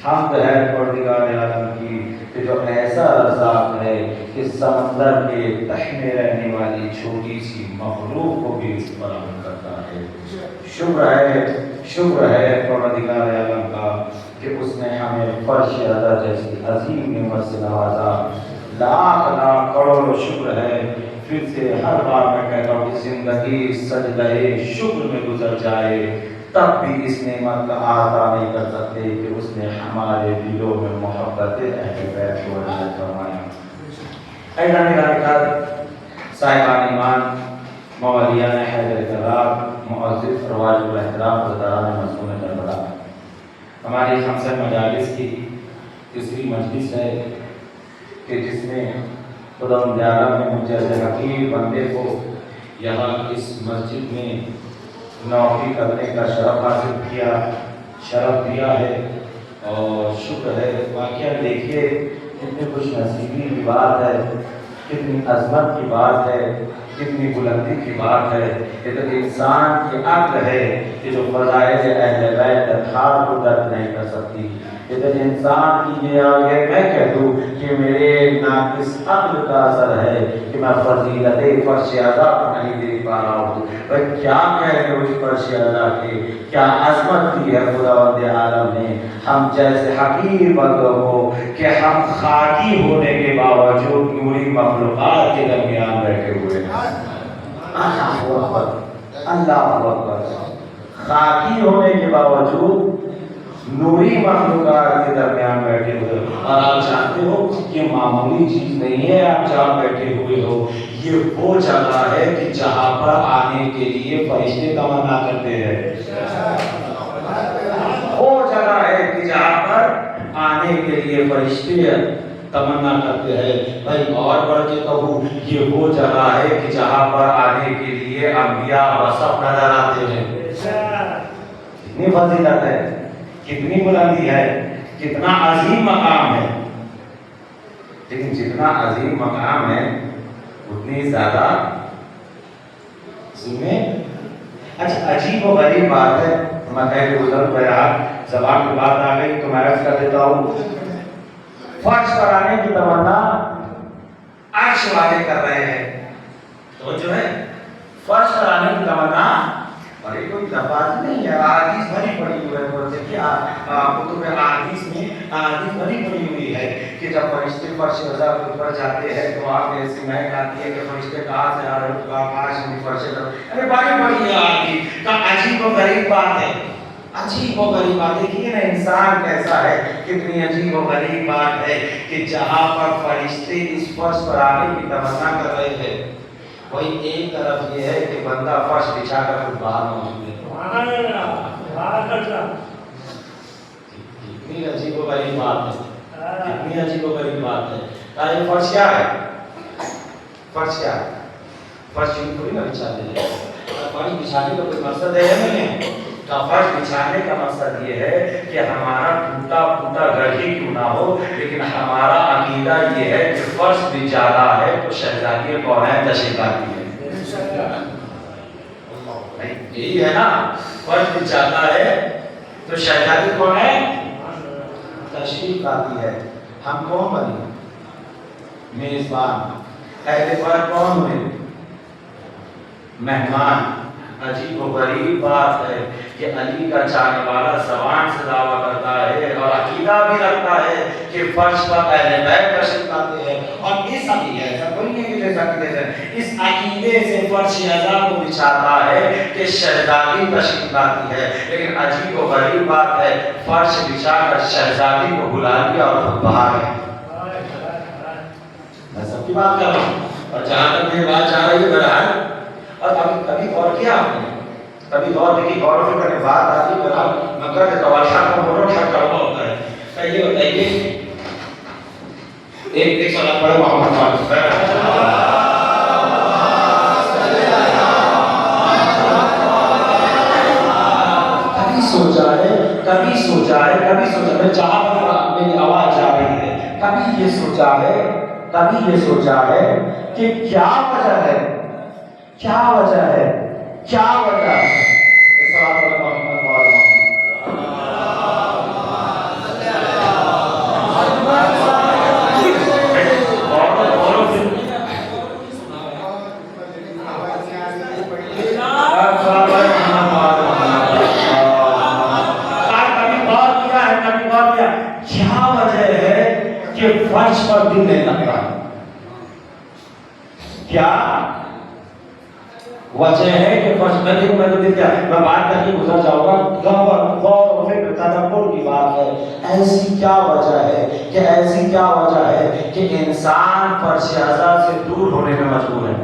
حمد ہے پروردگار عالم کی کہ جو ایسا رزاق ہے کہ سمندر کے تہہ میں رہنے والی چھوٹی سی مخلوق کو بھی فراہم کرتا ہے۔ شکر ہے پروردگار عالم کا کہ اس نے ہمیں فرش اعلیٰ جیسی عظیم نعمت سے نوازا۔ لاکھ لاکھ کروڑ شکر ہے۔ پھر سے ہر بار میں کہتا ہوں کہ زندگی سجدہ شکر میں گزر جائے تب بھی اس نعمت کا احاطہ نہیں کر سکتے کہ اس نے ہمارے دلوں میں محبت اہل بیت کو عطا فرمایا۔ اے نگران صاحبان ایمان، مولیان حیدر کرام، معزز رواج الاحترام حضرات مصون کربلا، ہماری خمسہ مجالس کی تیسری مجلس ہے کہ جس میں خدا عالم نے مجھے ایسے حقیر بندے کو یہاں اس مسجد میں نوکری کرنے کا شرف دیا ہے اور شکر ہے۔ واقعہ دیکھیے کتنی خوش نصیبی کی بات ہے، کتنی عظمت کی بات ہے، کتنی بلندی کی بات ہے۔ یہ تو انسان کی عقل ہے کہ جو فضائل اہل بیت ہار کو درک نہیں کر سکتی۔ یہ تو انسان کی یہ آگے میں کہہ دوں کہ میرے ناقص عقل کا اثر ہے کہ میں فضیلت فرش اعلیٰ کو نہیں دیکھ پا رہا ہوں۔ بھائی کیا کہتے اس فرش اعلیٰ کی کیا عظمت دی ہے خداوند عالم نے ہم جیسے حقیر بندوں کو کہ ہم خاکی ہونے کے باوجود نوری مخلوقات کے درمیان بیٹھے ہوئے ہیں۔ اللہ اکبر، اللہ اکبر، خاکی ہونے کے باوجود نوری مخلوقات کے درمیان بیٹھے ہوئے، اور آپ جانتے ہو یہ معمولی چیز نہیں ہے۔ آپ جہاں بیٹھے ہوئے ہو یہ وہ جگہ ہے کہ جہاں پر آنے کے لیے فرشتے تمنا کرتے ہیں۔ وہ جگہ ہے کہ جہاں پر آنے کے لیے فرشتے تمنا کرتے ہیں۔ بھائی اور بڑھ کے کہوں یہ وہ جگہ ہے کہ جہاں پر آنے کے لیے انبیاء وصف نظر آتے ہیں۔ کتنی فضیلت ہے، کتنی بلندی ہے، کتنا عظیم مقام ہے۔ لیکن جتنا عظیم مقام ہے اتنی زیادہ ذمہ۔ اچھا عجیب و غریب بات ہے، میں کہہ کے گزر بہرحال زبان کی بات آ گئی تو میں عرض کر دیتا ہوں۔ فرش پر آنے کی تمنا عرش والے کر رہے ہیں، تو جو ہے فرش پر آنے کی تمنا اور یہ کوئی لفظ نہیں ہے، احادیث بھری پڑی ہوئی ہے۔ بولتے کہ کتب احادیث میں احادیث بھری پڑی ہوئی ہے کہ جب فرشتے فرش اعلیٰ کے اوپر جاتے ہیں تو آپ نے ایسی مہک آتی ہے کہ فرشتے کہاں سے آ رہے ہو، آپ عرش میں فرش اعلیٰ، ارے بڑی بڑی احادیث کا عجیب و غریب بات ہے، عجیب و غریب بات۔ دیکھیے نا انسان کیسا ہے، کتنی عجیب و غریب بات ہے کہ جہاں پر فرشتے اس فرش پر آنے کی تمنا کر رہے ہیں وہی ایک طرف یہ ہے کہ بندہ فرش بچھا کر خود باہر موجود ہے۔ کتنی عجیب و غریب بات ہے، کتنی عجیب و غریب بات ہے۔ یہ فرش کیا ہے؟ فرش کیا ہے؟ فرش یوں تھوڑی نہ بچھا دے، فرش بچھانے کا کوئی مقصد ہے نہیں ہے۔ فرش بچھانے کا مقصد یہ ہے کہ ہمارا ٹوٹا پھوٹا گھر ہی کیوں نہ ہو لیکن ہمارا عقیدہ یہ ہے کہ فرش بچھانا ہے تو شہزادی کونین تشریف لاتی ہے۔ یہی ہے نا، فرش بچھاتا ہے تو شہزادی کونین تشریف لاتی ہے۔ ہم کون بنے؟ میزبان۔ اہل فرش کون ہوئے؟ مہمان۔ عجیب و غریب بات ہے کہ علی کا چاہنے والا زبان سے دعویٰ کرتا ہے اور عقیدہ بھی رکھتا ہے کہ فرش پر اہل بیت تشریف لاتے ہیں، اور اس عقیدے ایسا کوئی نہیں کہ جیسا عقیدے سے اس عقیدے سے فرش اعلیٰ کو بچھاتا ہے کہ شہزادی تشریف لاتی ہے۔ لیکن عجیب و غریب بات ہے فرش بچھا کر شہزادی کو بلا لیا اور خود باہر ہے۔ میں سب کی بات کر رہا ہوں اور جہاں تک میری بات جا رہی ہے بہرحال، اور کبھی غور کیا آپ نے؟ کبھی غور کی غور و فکر کی بات آتی ہے میں کہتے تو اللہ کا بولو ٹھٹ کروا ہوتا ہے۔ یہ بتائیے ایک سوال پڑھو محمد کبھی سوچا ہے میں جہاں پر میری آواز جا رہی ہے کبھی یہ سوچا ہے کہ کیا وجہ ہے اس سوال پر محمد مولانا دل نہیں لگتا. کیا وجہ ہے کہ فرش میں دیکھو میں تو دل کیا میں بات کر کے گزر جاؤں گا. غور و فکر تدبر کی بات ہے. ایسی کیا وجہ ہے کہ ایسی کیا وجہ ہے کہ انسان فرش اعضاء سے دور ہونے میں مجبور ہے.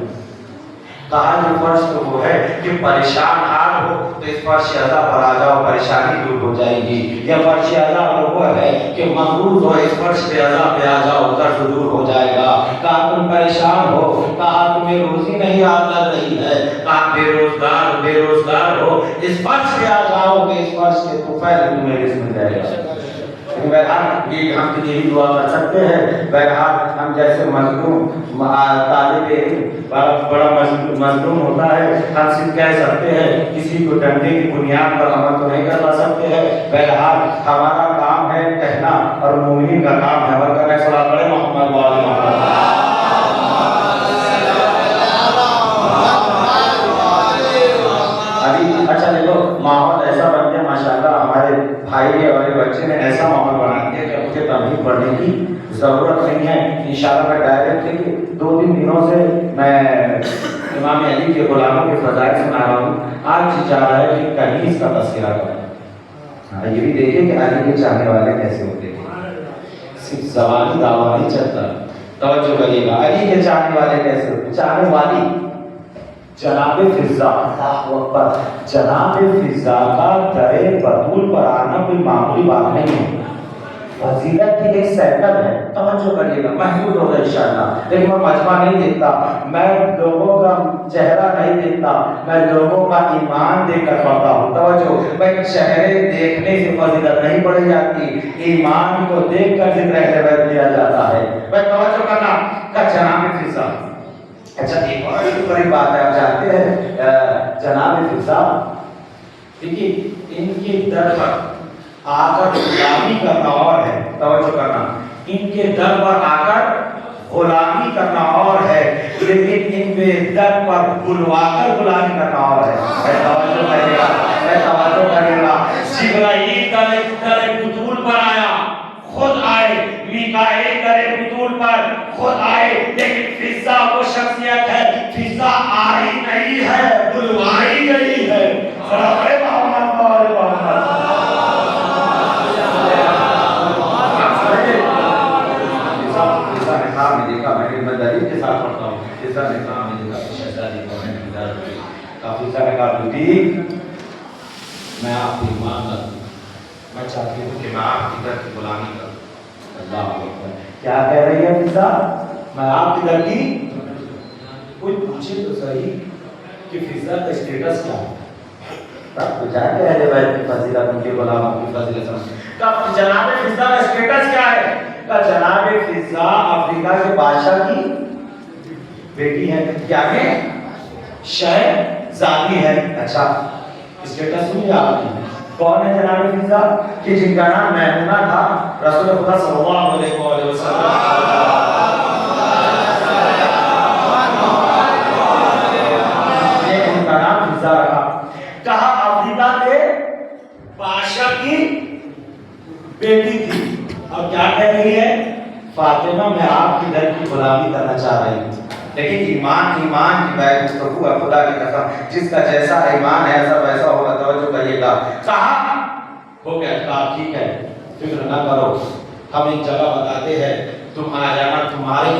کہا کہ فرش تو وہ ہے کہ پریشان حال ہو تو اس فرش اعضاء پر آ جاؤ پریشانی دور ہو جائے گی. یا فرش اعضاء پر وہ ہے کہ مقروض ہو اس فرش اعضاء پہ آ جاؤ قرض دور ہو جائے گا. کہا تم پریشان ہو, کہا تمہیں روزی نہیں لگ رہی ہے, کہا بے روزگار ہو اس فرش پہ آ جاؤ کہ اس فرش کے طفیل تمہیں رزق مل جائے گا. بہرحال یہ ہم تو یہی دعا کر سکتے ہیں. بہرحال ہم جیسے مظلوم طالب علم بڑا مظلوم ہوتا ہے, ہم صرف کہہ سکتے ہیں, کسی کو ڈنڈے کی بنیاد پر عمل تو نہیں کروا سکتے ہیں. بہرحال ہمارا کام ہے کہنا اور مومنین کا کام ہے عمل کرنا. صلی اللہ علیہ محمد وآلہ محمد. اچھا دیکھو ماحول ایسا بن گیا ماشاءاللہ, ہمارے بھائی اور بچے نے ایسا ماحول بنا دیا کہ مجھے تمہید پڑھنے کی ضرورت نہیں ہے. انشاءاللہ میں ڈائریکٹ 2-3 دنوں سے میں امام علی کے غلاموں کے فضائل سنا رہا ہوں. آج چاہ رہا ہے کہ کنیز کا تذکرہ کریں. یہ بھی دیکھیں کہ علی کے چاہنے والے کیسے ہوتے ہیں, صرف زبانی دعویٰ نہیں چلتا. توجہ کریے گا, علی کے چاہنے والے کیسے ہوتے, چاہنے والی جناب فضا. اللہ اکبر. جناب فضا کا درے بطول پر آنا کوئی معمولی بات نہیں ہے. فضیلت کی ایک سیکل ہے. توجہ کریے گا, محدود ہوگا انشاءاللہ. لیکن میں مجمع نہیں دیکھتا, میں لوگوں کا چہرہ نہیں دیکھتا, میں لوگوں کا ایمان دیکھ کر پڑھتا ہوں. توجہ, بھائی چہرے دیکھنے سے فضیلت نہیں پڑھی جاتی, ایمان کو دیکھ کر ذکر اہل بیت لیا جاتا ہے. بھائی توجہ کرنا کا جناب فضا. اچھا ایک اور بڑی بات ہے, آپ جانتے ہیں جناب فضا دیکھیے ان کے در پر آ کر غلامی کرنا اور ہے. توجہ کرنا, ان کے در پر آ کر غلامی کرنا اور ہے, لیکن ان کے در پر بلوا کر غلامی کرنا اور ہے. توجہ کریے گا, توجہ کریے گا. جبرائیل در بطول پر آیا, خود آئے. میکائیل در بطول پر خود آئے, لیکن فضا وہ شخصیت ہے, فضا آئی نہیں ہے, بلوائی گئی ہے. محمد محمد دیکھا, میں نے دلیل کے ساتھ پڑھتا ہوں. فضا نے کہا, میں نے کہا شہزادی کو میں نے کہا, فضا نے کہا بیٹی میں آپ کی ایمان کرتا ہوں, میں چاہتی ہوں کہ میں آپ کی در کی غلامی کروں. اللہ اکبر. کیا کہہ رہی ہے فضا, میں آپ کی در کی. کوئی پوچھے تو صحیح کہ فضا کا اسٹیٹس کیا ہے. تب تو جا کے اہل بیت کی فضیلت, ان کے غلاموں کی فضیلت سمجھ. کب جناب فضا کا اسٹیٹس کیا ہے, کہ جناب فضا افریقہ کے بادشاہ کی بیٹی ہے. کیا ہے, شہزادی ہے. اچھا اسٹیٹس سنیے آپ کی. کون ہے جناب فضا, کہ جن کا نام میمونہ تھا, رسول خدا صلی اللہ علیہ وسلم نے ان کا نام فضا رکھا. کہا افریقہ کے بادشاہ کی بیٹی تھی. اور کیا کہہ رہی ہے, فاطمہ میں آپ کی در کی غلامی کرنا چاہ رہی ہوں. لیکن ایمان کی بیعت گفتگو ہے, خدا کی قسم, جس کا جیسا ایمان ہے ایسا ویسا ہوگا. توجہ کریے گا. کہا ہو گیا, کہا ٹھیک ہے فکر نہ کرو, ہم ایک جگہ بتاتے ہیں, تم آ جانا, تمہارے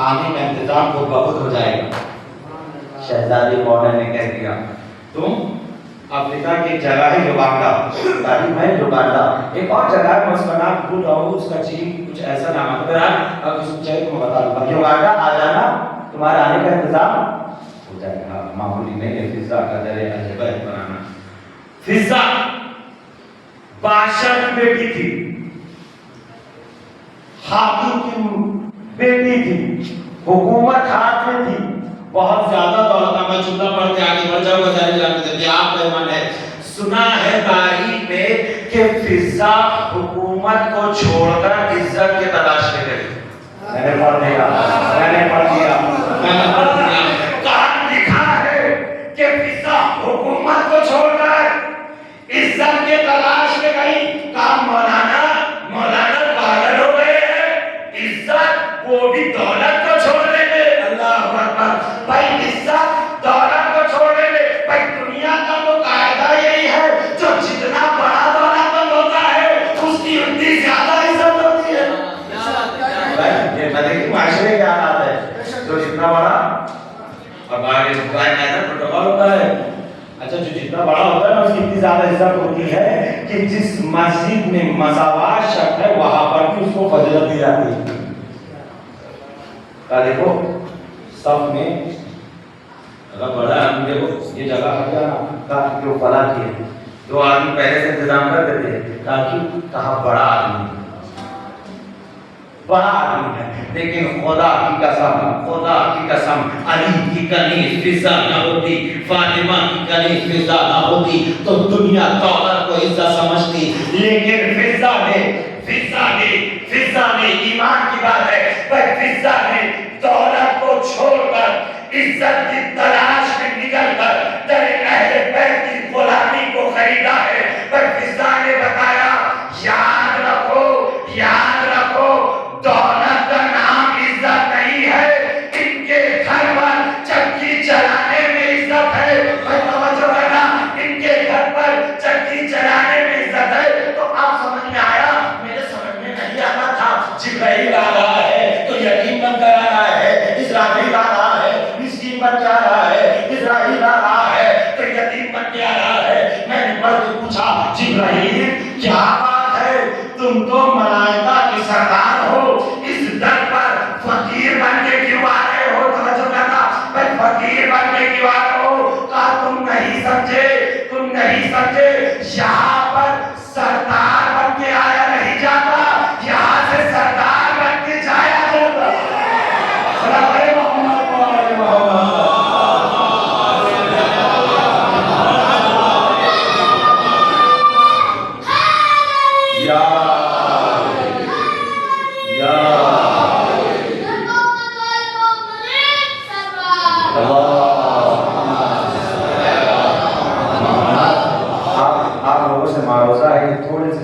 آنے کا انتظام کو بہت ہو جائے گا. شہزادی مولن نے کہہ دیا, تم افریقہ کی ایک جگہ ہے یوگانڈا, تعلیم ہے یوگانڈا, ایک اور جگہ ہے مسکنات بھول رہا ہوں, اس کا چیز کچھ ایسا نام ہے, بہرحال اب اس چیز کو بتا دوں گا. یوگانڈا آ جانا, تمہارے آنے کا انتظام ہو جائے گا. معمولی نہیں ہے فضا کا در اہل بیت بنانا. فضا بادشاہ کی بیٹی تھی, حاکم کی بیٹی تھی, حکومت ہاتھ میں تھی, بہت زیادہ دولت. میں چھوٹا پڑھ کے آگے بڑھ جاؤں گا, جاری جانتے تھے آپ پیمان ہے. سنا ہے تاریخ میں کہ فضا حکومت کو چھوڑ کر عزت کے تلاش میں گئی. میں نے پڑھ دیا, میں نے پڑھ دیا. کہاں لکھا ہے کہ فضا حکومت کو چھوڑ کر عزت کے تلاش میں گئی. کہا مولانا پاگل ہو گئے ہیں, عزت زیادہ عزت ہوتی ہے کہ جس مسجد میں مساوات شرط ہے وہاں پر بھی اس کو فضیلت دی جاتی ہے. کہا دیکھو صف میں اگر بڑا آدمی دیکھو یہ جگہ ہٹ جانا کہا کہ وہ فلاں کی ہے, 2 آدمی پہلے سے انتظام کر دیتے ہیں تاکہ کہا بڑا آدمی ہے. لیکن خدا کی قسم علی کی کنیز فضا نہ ہوتی, فاطمہ کی کنیز فضا نہ ہوتی تو دنیا دولت کو عزت سمجھتی. لیکن فضا نے ایمان کی بات ہے, پر فضا نے دولت کو چھوڑ کر عزت کی تلاش میں نکل کر در اہل بیت کی غلامی کو خریدا ہے. پر فضا نے بتایا یاد رکھو دولت کا نام عزت نہیں ہے, ان کے گھر پر چکی چلانے میں عزت ہے. توجہ کرنا, ان کے گھر پر چکی چلانے میں عزت ہے. تو آپ سمجھ میں آیا, میرے سمجھ میں نہیں آتا تھا. جبرائیل آ رہا ہے تو یتیم بن کر آ رہا ہے, اسرافیل آ رہا ہے مسکین بن کے آ رہا ہے, اسرائیل آ رہا ہے تو یتیم بن کے آ رہا ہے. میں نے پڑھ کے پوچھا جبرائیل کیا بات ہے, تم تو ملائکہ کے سردار ہو, اس در پر فقیر بن کے کیوں آ رہے ہو؟ توجہ کرنا, میں فقیر بن کے کیوں آ رہے ہو؟ کہا تم نہیں سمجھے یہاں پر سردار بن کے آیا نہیں جاتا, یہاں سے سردار بن کے جایا جاتا.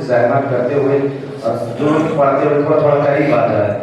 زحمت کرتے ہوئے اور درود پڑھتے ہوئے تھوڑا قریب آ جائے.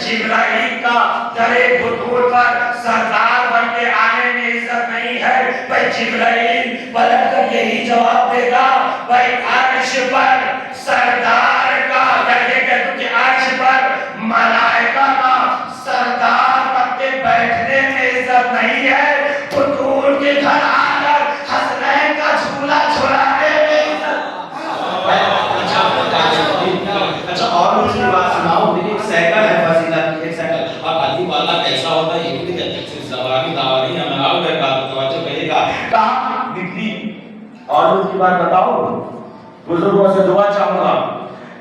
جبرائیل کا درے بطور پر سردار بن کے آنے میں عزت نہیں ہے. بھائی جبرائیل پلٹ کر یہی جواب دے گا, بھائی عرش پر سردار کا درجے کہتے کہ عرش پر ملائکہ کا سردار بن کے بیٹھنے میں عزت نہیں ہے, بطور کے گھر آ کر حسنین کا جھولا جھولانے میں عزت. اچھا اور مجھے بات سناؤ, دیکھیں ایک سائیکل ہے فضیلت, ایک سائیکل. اب علی والا کیسا ہوتا ہے یہ بھی دیکھیں, زبانی دعوانی ہمیں آؤ گئے بات توجہ کہے گا کہاں نکلی. اور اس کی بات بتاؤ, بزرگوں سے دعا چاہوں گا.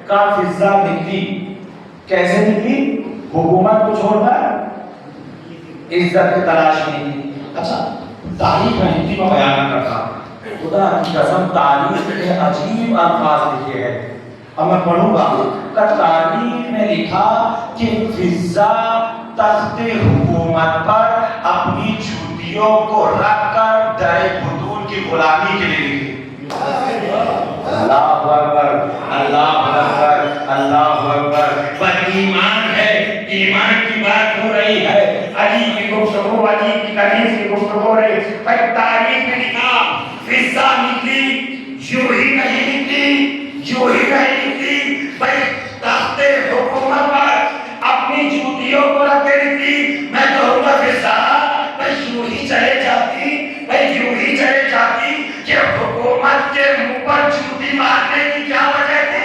کہاں فضا نکلی, کیسے نکلی؟ حکومت کو چھوڑ کر عزت کی تلاش میں نکلی. اچھا تاریخ میں ہندی میں بیان کرتا, خدا کی قسم تاریخ میں عجیب الفاظ لکھے ہیں, اور میں پڑھوں گا. تاریخ میں لکھا کہ فضا تخت حکومت پر اپنی جوتیوں کو رکھ کر در بطول کی غلامی کے لیے نکلی. اللہ اکبر, اللہ اکبر, اللہ اکبر. پر ایمان ہے, ایمان کی بات ہو رہی ہے, علی کی گفتگو, علی کی کنیز کی گفتگو ہو رہی. پر تاریخ میں لکھا فضا نکلی, یوں ہی نہیں نکلی, بھائی تخت حکومت پر اپنی جوتیوں کو رکھ کے نکلی. میں کہوں گا فضا بھائی یوں ہی چلے جاتی کہ حکومت کے منہ پر جوتی مارنے کی کیا وجہ تھی؟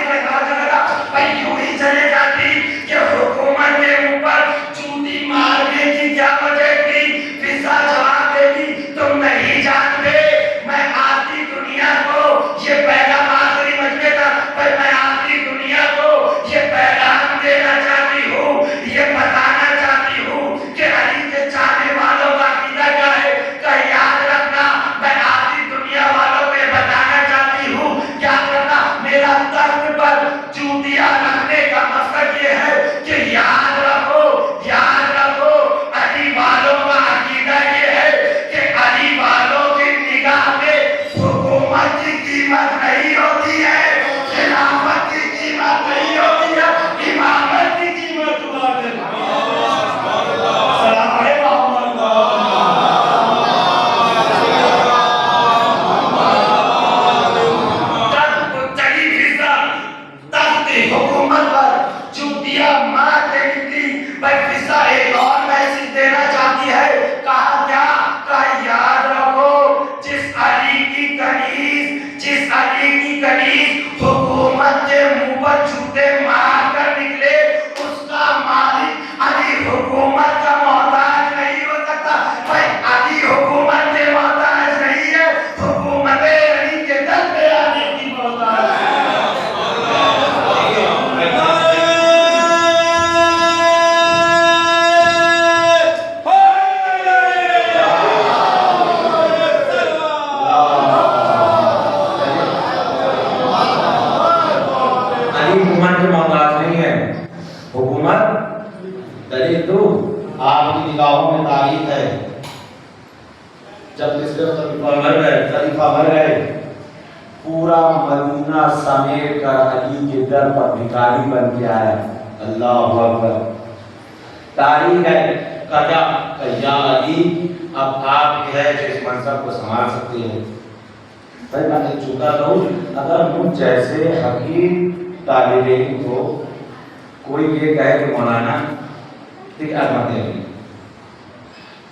بھائی یوں ہی چلے جاتی کہ حکومت کے منہ پر جوتی مارنے کی کیا وجہ تھی؟ فضا جواب دے گی تم نہیں جانتے, میں آتی دنیا کو, یہ پہلا آخری مجمع تھا, میں آتی دنیا کو دلیل تو آپ کی نگاہوں میں تاریخ ہے. جب خلیفہ مر گئے پورا مدینہ سمیٹ کر علی کے در پر بھکاری بن کے آیا. اللہ اکبر. تاریخ ہے کہا کہ یا علی اب آپ ہی ہے جو اس منصب کو سنبھال سکتے ہیں. بھائی میں ایک چکا رہوں اگر مجھ جیسے حکیم طالب علم کو کوئی یہ کہے کہ مولانا دیکھ آزماتے ہیں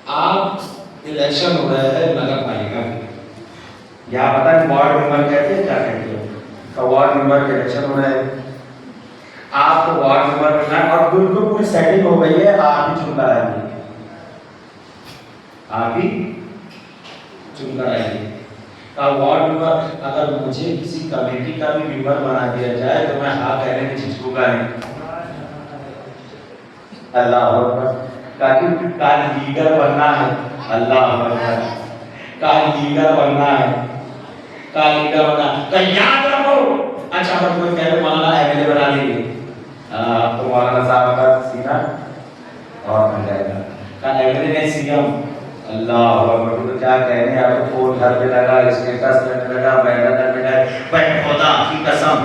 آپ الیکشن ہو رہا ہے نگر پالیکا کے یہاں پتہ نہیں وارڈ ممبر کہتے ہیں کیا کہتے ہیں کہ وارڈ ممبر کے الیکشن ہو رہا ہے آپ کو وارڈ ممبر بننا ہے اور بالکل پوری سیٹنگ ہو گئی ہے آپ ہی چن کر آئیں گے آپ ہی چن کر آئیں گے. وارڈ ممبر اگر مجھے کسی کمیٹی کا بھی ممبر بنا دیا جائے تو میں ہاں کہنے میں جھجکوں گا نہیں. اللہ اکبر. کال لیڈر بننا ہے. اللہ اکبر. کال لیڈر بننا ہے. کال لیڈر بننا تو یاد رکھو. اچھا اگر کوئی کہے مولانا ایم ایل اے بنا دیں گے تو مولانا صاحب کا سینہ اور بن جائے گا. کال ایم ایل اے نہیں سی ایم. اللہ اکبر. تو کیا کہنے ہیں آپ فون گھر پہ لگا اسٹیٹس لگنے لگا بینر کرنے لگا. بھائی خدا کی قسم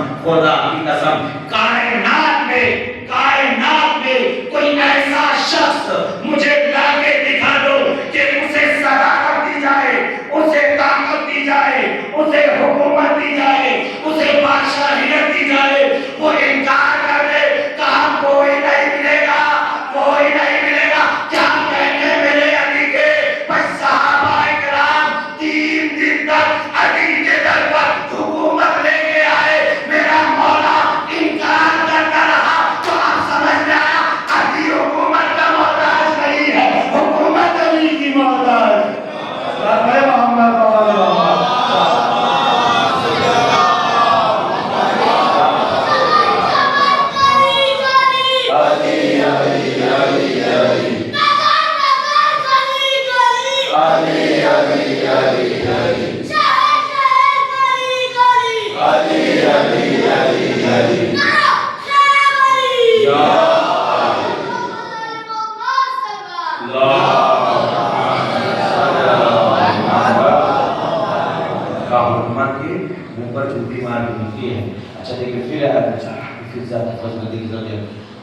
کائنات میں کوئی ایسا شخص مجھے لا کے دکھا دو کہ اسے صدارت دی جائے اسے طاقت دی جائے اسے حکومت دی جائے اسے بادشاہیت دی جائے وہ انکار کر دے. کہا کوئی نہیں ملے گا. کیا کہنے میرے علی کے صحابہ اکرام 3 دن تک علی کے در پر حکومت لے کے آئے. میرا مولا انکار کرتا رہا تو آپ سمجھ لیں علی حکومت کا محتاج نہیں ہے حکومت علی کی محتاج. محمد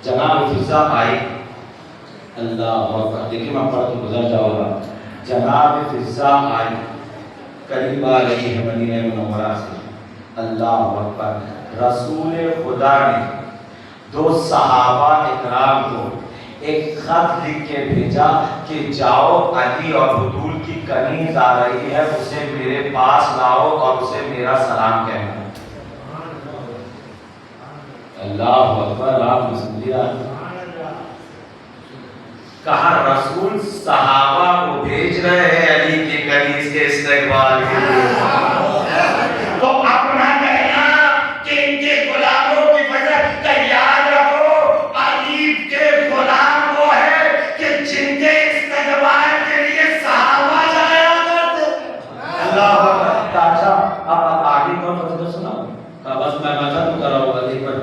جناب فضا آئی. اللہ اکبر. دیکھیں میں پڑھ کے گزر جاؤں گا. جناب فضا آئی قریب آ رہی ہے مدینہ منورہ سے. اللہ اکبر. رسول خدا نے 2 صحابہ اکرام کو ایک خط لکھ کے بھیجا کہ جاؤ علی اور بطول کی کنیز آ رہی ہے اسے میرے پاس لاؤ اور اسے میرا سلام کہنا. اللہ اکبر. آپ نے سن لیا. کہا رسول صحابہ کو بھیج رہے ہیں علی کی کنیز کے استقبال کے لیے تو اپنا کہنا کہ ان کے غلاموں کی وجہ کا یاد رکھو علی کے غلام وہ ہے کہ جن کے استقبال کے لیے صحابہ جایا کرتے. اللہ اکبر. اچھا اب آگے کون فضل سنا بس میں ختم کر رہا ہوں. علی پر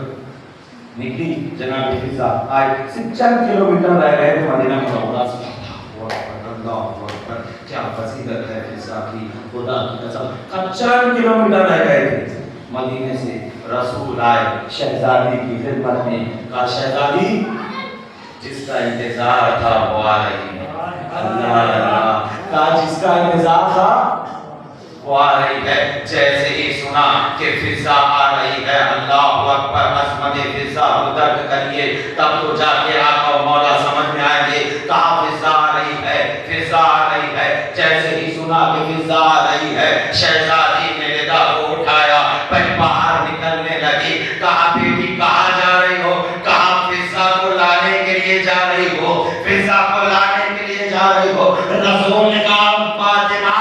نکلی جناب فضا آئی. 4 کلومیٹر رہ گئے تھے مدینہ منورہ سے. اللہ اکبر. کیا فضیلت ہے فضا کی. خدا کی قسم 4 کلومیٹر رہ گئے تھے مدینے سے. رسول آئے شہزادی کی خدمت میں. کہا شہزادی جس کا انتظار تھا وہ آ رہی ہے. اللہ. کہا جس کا انتظار تھا وہ آ رہی ہے. جیسے ہی سنا کہ فضا آ رہی ہے. اللہ اکبر. عظمت فضا کو درک کریے تب تو جا کے آقا و مولا سمجھ میں آئیں گے. کہا فضا آ رہی ہے. جیسے ہی سنا کہ فضا آ رہی ہے شہزادی نے ندا کو اٹھایا پھر باہر نکلنے لگی. کہا بیٹی کہاں جا رہی ہو. کہا فضا کو لانے کے لیے جا رہی ہو. رسول نے کہا فاطمہ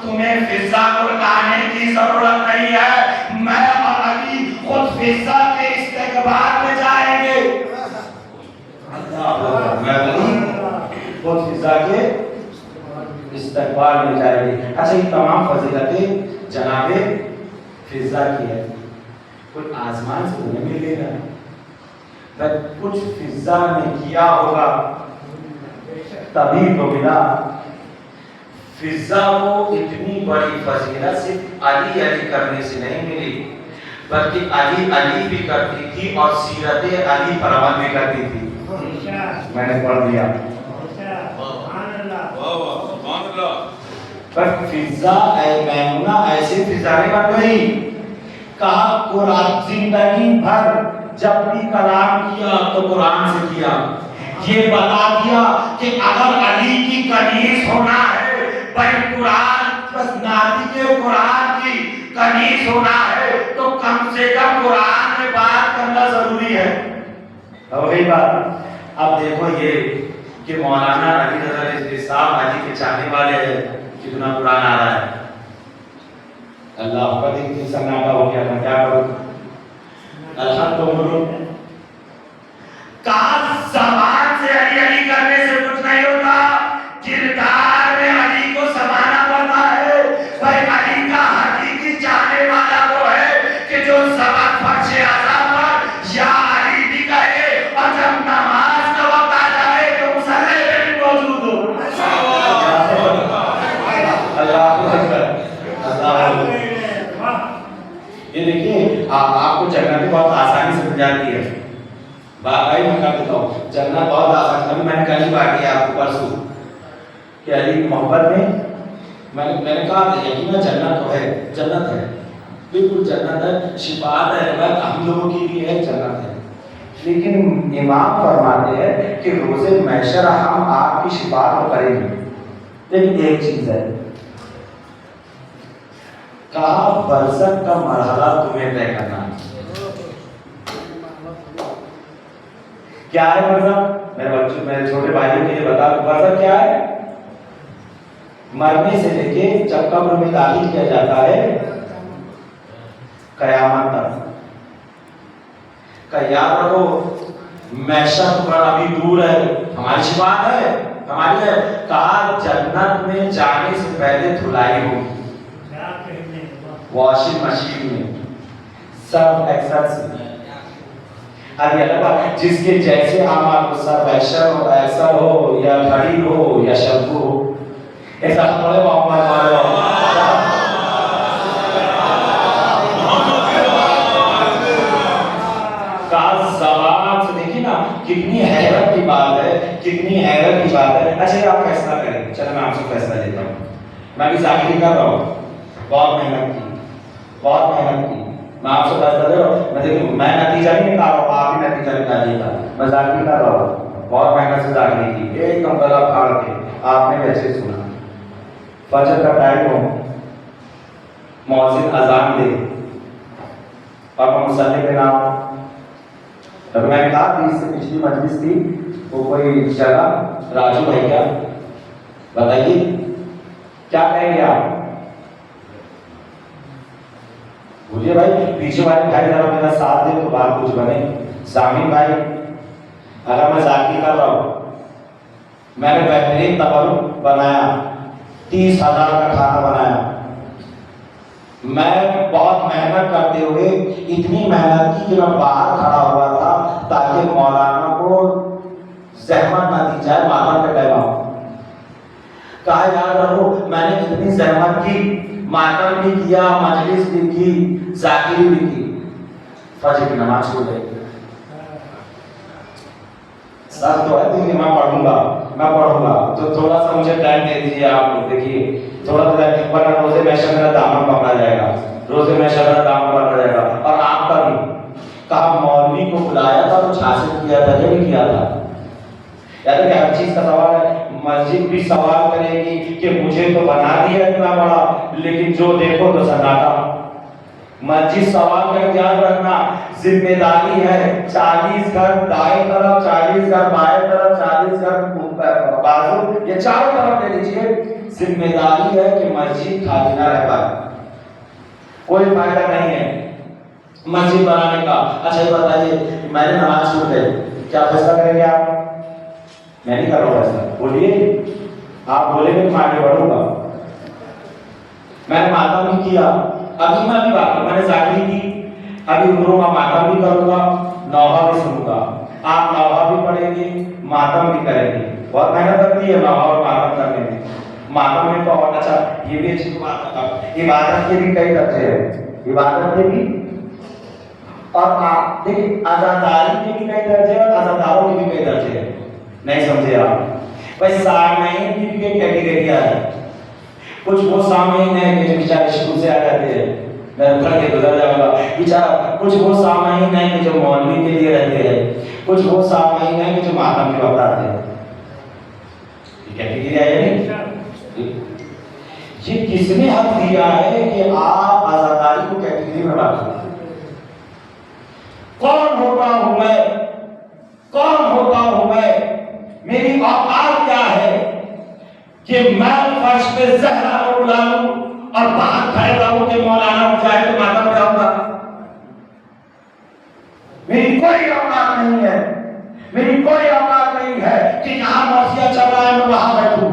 تمہیں فضا کو لانے کی ضرورت نہیں ہے. میں اور علی خود فضا کے استقبال میں جائیں گے. میں خود فضا کے استقبال میں جائیں گے. اچھا یہ تمام فضیلتیں جناب فضا کی ہے. کوئی آسمان سے انہیں مل گئے گا. کچھ فضا نے کیا ہوگا تبھی تو ملا. فضا کو اتنی بڑی فضیلت صرف علی علی کرنے سے نہیں ملی، بلکہ علی علی بھی کرتی تھی اور سیرت علی پر عمل بھی کرتی تھی. میں نے پڑھ دیا. پر فضا اے میمونہ ایسے فضا نہیں بن گئی. کہا قرآن زندگی بھر جب بھی کلام کیا تو قرآن سے کیا. یہ بتا دیا کہ اگر علی کی کنیز ہونا ہے، بھائی قرآن بس نادی کے قرآن کی کنیز ہونا ہے تو کم سے کم قرآن میں بات کرنا ضروری ہے. ہو گئی بات. اب دیکھو یہ کہ مولانا علی رضا صاحب علی کے چاہنے والے ہیں، کتنا قرآن آ رہا ہے. اللہ کا دیکھ سناٹا ہو گیا. میں کیا کروں؟ الحمدللہ. کہا زبان سے علی علی کرنے سے کچھ نہیں ہوتا، کردار میں علی کو سمانا پڑتا ہے. بھائی علی کا حقیقی چاہنے والا وہ ہے کہ جو زبان فرش اعظم پر یا علی بھی کہے اور جب نماز کا وقت آ جائے تو مصلی پہ بھی موجود ہو. اللہ اکبر. یہ دیکھیے آپ کو جنت بہت آسانی سے مل جاتی ہے. بھائی میں کہا دیتا ہوں جنت بہت آسان. ابھی میں نے کل ہی بات کیا آپ کو پرسوں کہ علی کی محبت میں نے کہا تھا یقینا جنت تو ہے، جنت ہے، بالکل جنت ہے. شفاعت ہے ہم لوگوں کے لیے ہے، جنت ہے. لیکن امام فرماتے ہیں کہ روز محشر ہم آپ کی شفاعت کو کریں گے، لیکن ایک چیز ہے. کہا برزخ کا مرحلہ تمہیں طے کرنا ہے. کیا ہے برزخ؟ میرے بچوں میرے چھوٹے بھائیوں کے لیے بتا دوں برزخ کیا ہے. مرنے سے لے کے جب قبر میں داخل کیا جاتا ہے قیامت تک. کہ یاد رکھو محشر پر ابھی دور ہے، ہماری شفاعت ہے، ہماری ہے. کہا جنت میں جانے سے پہلے دھلائی ہوگی واشنگ مشین میں، سرف ایکسل سے. ابھی الگ بات جس کے جیسے اعمال کو سرف ایکسل ہو، ایکسل ہو یا گھڑی ہو یا شیمپو ہو، ایسا پڑے زبان سے دیکھیے نا کتنی حیرت کی بات ہے، کتنی حیرت کی بات ہے. اچھا آپ فیصلہ کریں. چلو میں آپ سے فیصلہ لیتا ہوں. میں بھی ظاہری کر رہا ہوں، بہت محنت کی، بہت محنت کی. میں آپ سے فیصلہ دے رہا ہوں. میں دیکھوں میں نتیجہ نہیں نکال رہا ہوں، آپ بھی نتیجہ نکالیے گا. میں ظاہری کر رہا ہوں، بہت محنت سے ظاہری کی، ایک دم گلا پھاڑ کے. آپ نے ویسے سنا فجر کا ٹائم ہو، مؤذن اذان دے اور مصلی پہ نہ ہو. تب میں نے کہا کہ اس سے پچھلی مجلس تھی وہ کوئی جگہ راجو بھائی کیا بتائیے کیا کہیں گے آپ؟ بولیے بھائی پیچھے والے بھائی ذرا میرا ساتھ دے تو بات کچھ بنے. سامین بھائی اگر میں ذاکر کر رہا ہوں، میں نے بہترین تبرک بنایا، 30,000 کا کھانا بنایا، میں بہت محنت کرتے ہوئے اتنی محنت کی کہ میں باہر کھڑا ہوا تھا تاکہ مولانا کو زحمت نہ دی جائے ماتم پہ بیٹھا ہوں. کہا یاد رکھو میں نے اتنی زحمت کی، ماتم بھی کیا، مجلس بھی کی، ذاکری بھی کی. فجر کی نماز چھوڑ گئی. سر تو ہے کہ میں پڑھوں گا تو تھوڑا سا مجھے ٹائم دے دیجیے. آپ لوگ دیکھیے تھوڑا ورنہ روزے محشر میرا دامن پکڑا جائے گا، روزے محشر میرا دامن پکڑا جائے گا. اور آپ کا بھی کہا مولوی کو بلایا تھا کچھ حاصل کیا تھا یا نہیں کیا تھا؟ یاد ہے کہ ہر چیز کا سوال ہے. مسجد بھی سوال کرے گی کہ مجھے تو بنا دیا اتنا بڑا لیکن جو دیکھو تو سناٹا. مسجد سوال کا یاد رکھنا ذمہ داری ہے. 40 گھر دائیں طرف، 40 گھر بائیں طرف، 40 گھر بازو، یہ چاروں طرف لے لیجیے. ذمہ داری ہے کہ مسجد خالی نہ رہ پائے. کوئی فائدہ نہیں ہے مسجد بنانے کا. اچھا یہ بتائیے میں نے نماز چھوڑ گئی، کیا فیصلہ کریں گے آپ؟ میں نہیں کر رہا ہوں فیصلہ. بولیے آپ بولیں گے تو میں آگے بڑھوں گا. میں نے ماتم بھی کیا، ابھی میں بھی بات کروں، میں نے ظاہری کی، ابھی عمروں کا ماتم بھی کروں گا، نوحہ بھی سنوں گا. آپ نوحہ بھی پڑھیں گی، ماتم بھی کریں گی. بہت محنت لگتی ہے نوحہ اور ماتم کرنے میں. ماتم میں تو اور اچھا یہ بھی اچھی بات ہے، عبادت کے بھی کئی درجے ہیں، عبادت کے بھی اور دیکھیں عزاداری کے بھی کئی درجے اور عزاداروں کے بھی کئی درجے ہیں. نہیں سمجھے آپ؟ بھائی سامعین کی بھی کئی کیٹیگریاں ہیں. کچھ وہ سامعین ہیں کہ جو بیچارے شروع سے آ جاتے ہیں، میں اتر کے گزر جاؤں گا بیچارہ. کچھ وہ سامعین ہیں کہ جو مولوی کے لیے رہتے ہیں، کچھ وہ سامعین ہیں کہ جو ماتم کے وقت آتے ہیں. کیٹیگری ہے نہیں، یہ کس نے حق دیا ہے کہ آپ عزاداری کو کیٹیگری میں رکھیں؟ کون ہوتا ہوں میں؟ کون ہوتا ہوں میں؟ میری اوقات کیا ہے کہ میں فرش پہ زہرا کو بلا لوں اور باہر کھڑے رہوں کہ مولانا مجاہد ماتم پہ آؤں گا؟ میری کوئی اوقات نہیں ہے، میری کوئی اوقات نہیں ہے کہ یہاں مرثیہ چل رہا ہے میں وہاں بیٹھوں.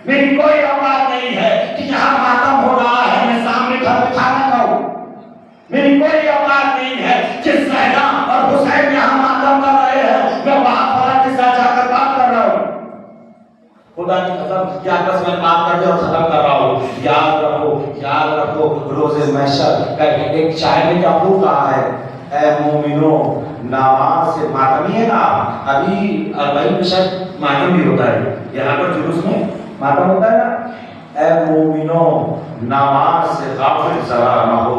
میری کوئی اوقات نہیں ہے کہ یہاں ماتم ہو رہا ہے میں سامنے گھر میں کھانا کھاؤں. میری کوئی اوقات نہیں ہے کہ زہرا اور حسین یہاں ماتم کر رہے ہیں میں وہاں فلاں کے ساتھ جا کر بات کر رہا ہوں. خدا کی قسم کیا بس میں بات کر کے اور ختم کر رہا ہوں. یاد رکھو، یاد رکھو، روز محشر کا ایک شاعر نے کیا خوب کہا ہے، اے مومنو نماز سے ماتمی ہے نا. ابھی 40 میں شاید ماتم بھی ہوتا ہے، یہاں پر جلوس میں ماتم ہوتا ہے نا. اے مومنو نماز سے غافل ذرا نہ ہو،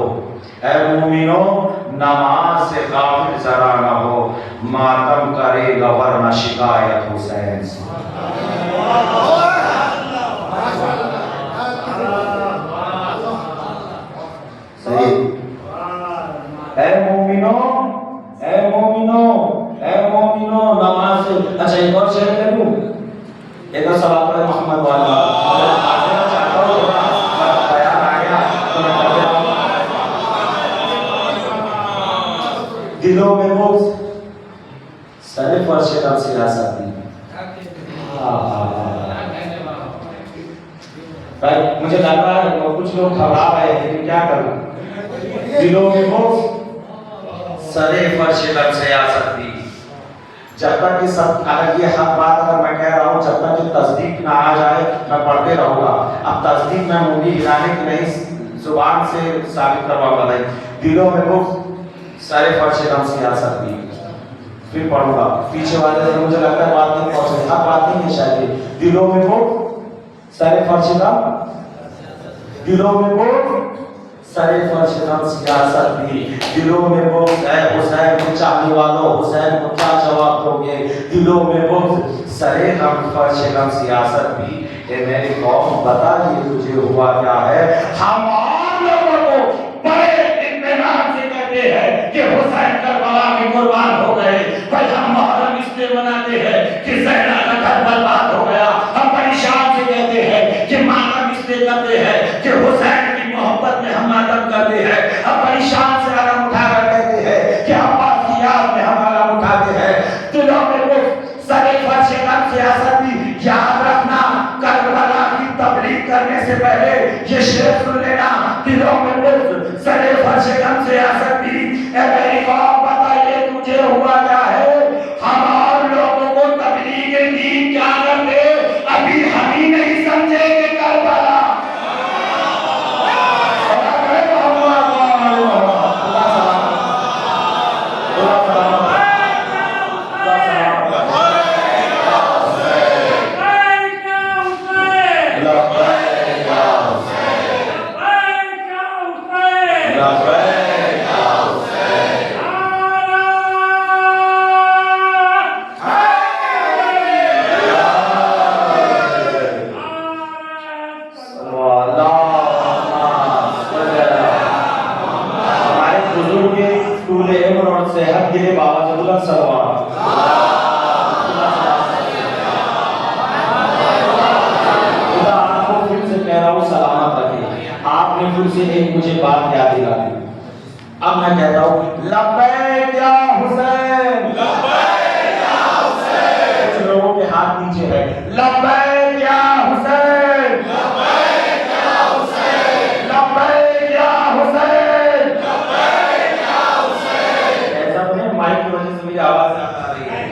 اے مومنو نماز سے غافل ذرا نہ ہو، ماتم کرے گا ورنہ شکایت حسین سے. اے مومنو، اے مومنو، اے مومنو نماز سے. اچھا ایک اور شعر کر دوں، ایک اور سوال پڑھے محمد والا. دلوں میں بغض سر فرش کم سیاست دی. مجھے لگ رہا ہے کچھ لوگ گھبرا رہے ہیں کہ کیا کروں. دلوں میں بغض سر فرش کم سیاست دی. جب تک یہ سب اگر یہ حق بات اگر میں کہہ رہا ہوں جب تک یہ تصدیق نہ آ جائے میں پڑھتے رہوں گا. اب تصدیق میں مونگی ہلانے کی نہیں، زبان سے ثابت کرواؤں گا. دلوں میں بغض سارے فرش کم سیاست دی. پھر پڑھوں گا پیچھے والے سے مجھے لگتا ہے بات نہیں پہنچے، اب بات نہیں ہے شاید. دلوں میں بغض سارے فرش کم، دلوں میں بغض سارے فرش کم سیاست دی. دلوں میں بغض اے حسین کو چاہنے والوں حسین کو کیا جواب دو گے. دلوں میں بغض سارے غم فرش کم سیاست دی. اے میری قوم بتا یہ تجھے ہوا کیا ہے. ہم عام لوگوں کو بڑے اطمینان سے کہتے ہیں کہ حسین کربلا میں قربان ہو گئے. بھائی ہم محرم اس لیے مناتے ہیں کہ زہرا کا گھر برباد ہو گیا. ہم بڑی شان سے کہتے ہیں کہ ماتم اس لیے کرتے ہیں کہ حسین کی محبت میں ہم ماتم کرتے ہیں. ہم بڑی شان سے علم اٹھا کر کہتے ہیں کہ عباس کی یاد میں ہم علم اٹھاتے ہیں. دلوں میں بغض سر فرش کم سیاست دی. یاد رکھنا کربلا کی تبلیغ کرنے سے پہلے یہ شعر سن لینا. دلوں میں بغض سر فرش کم سیاست دی. اے میری قوم بتائیے تجھے ہوا کیا ہے. ہم اور لوگوں کو تبلیغ دین کیا کرتے ابھی ہم ہی نہیں سمجھے کہ کربلا. مجھے بات یاد دلا دی. اب میں کہتا ہوں لبیک یا حسین، لبیک یا حسین. کچھ لوگوں کے ہاتھ نیچے ہے. لبیک یا حسین، لبیک یا حسین، لبیک یا حسین، لبیک یا حسین. ایسا تو نہیں مائک کی وجہ سے میری آواز آ رہی ہے.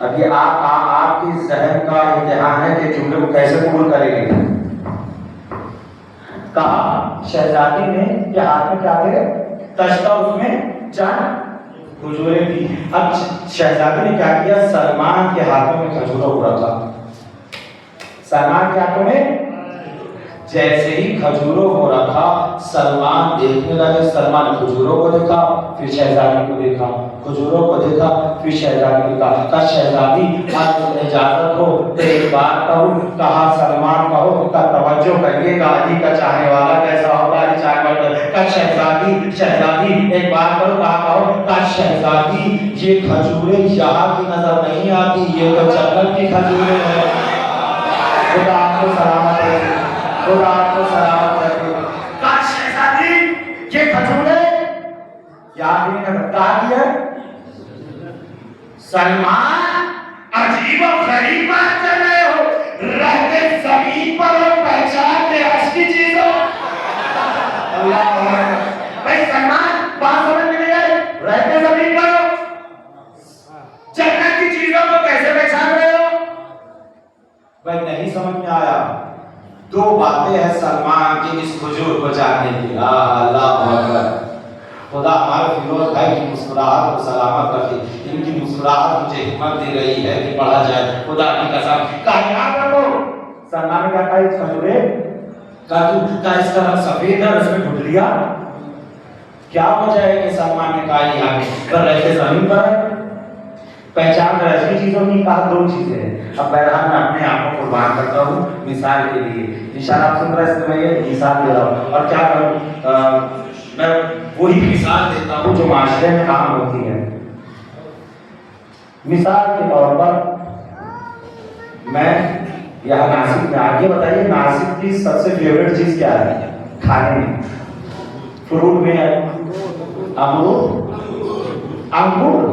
اب یہ آپ کی ذہن کا امتحان ہے کہ جملے کو کیسے قبول کریں گے. کہا شہزادی نے کہ ہاتھ میں کیا تھے؟ تشتہ، اس میں چند کھجوریں تھی. اب شہزادی نے کیا کیا؟ سلمان کے ہاتھوں میں کھجوروں کو رکھا. سلمان کے ہاتھوں میں جیسے ہی کھجوروں کو رکھا، سلمان دیکھنے لگے. سلمان کھجوروں کو دیکھا، پھر شہزادی کو دیکھا، کھجوروں کو دیکھا، پھر شہزادی کو دیکھا. کہا شہزادی اگر اجازت ہو تو ایک بات کہوں. کہا سلمان کہو. کا توجہ کریے گا علی کا چاہنے والا کیسا ہوگا. علی چاہنے. کہا شہزادی ایک بات کرو. کہا کہو. کہا شہزادی یہ کھجوریں یہاں کی نظر نہیں آتی، یہ تو جنت کی کھجوریں ہیں. خدا آپ کو سلامت رکھے، خدا آپ کو سلامت رکھے. کہا شہزادی یہ کھجوریں یاد نہیں کرتا. کہا کیا سلمان عجیب و غریب بات کر رہے ہو. رہتے زمین پر اور پہچانتے عرش کی چیزوں. اللہ بھائی سلمان بات سمجھ میں نہیں آئی. رہتے زمین پر ہو، جنت کی چیزوں کو کیسے پہچان رہے ہو؟ بھائی نہیں سمجھ میں آیا. دو باتیں ہیں سلمان کی اس کھجور کو جاننے کی. اللہ اکبر. خدا ہمارے فیروز بھائی کی مسکراہٹ کو سلامت رکھے. ان کی مسکراہٹ مجھے ہمت دے رہی ہے کہ پڑھا جائے. خدا کی قسم. کہا کرو سلمان نے کہا تھا اس کھجورے کا اس کا رنگ سفید ہے، اس میں گٹلیا. کیا وجہ ہے کہ سلمان نے کہا یہاں پر رہتے زمین پر پہچان رہی چیزوں کی. کہا دو چیزیں ہیں. اب بہرحال میں اپنے آپ کو قربان کرتا ہوں مثال کے لیے. انشاءاللہ آپ سن رہے ہیں، میں یہ مثال دے رہا ہوں. اور کیا کروں، میں وہی مثال دیتا ہوں جو معاشرے میں عام ہوتی ہے. مثال کے طور پر میں یہاں ناسک میں آگے بتائیے ناسک کی سب سے فیوریٹ چیز کیا ہے کھانے میں؟ فروٹ میں ہے انگور.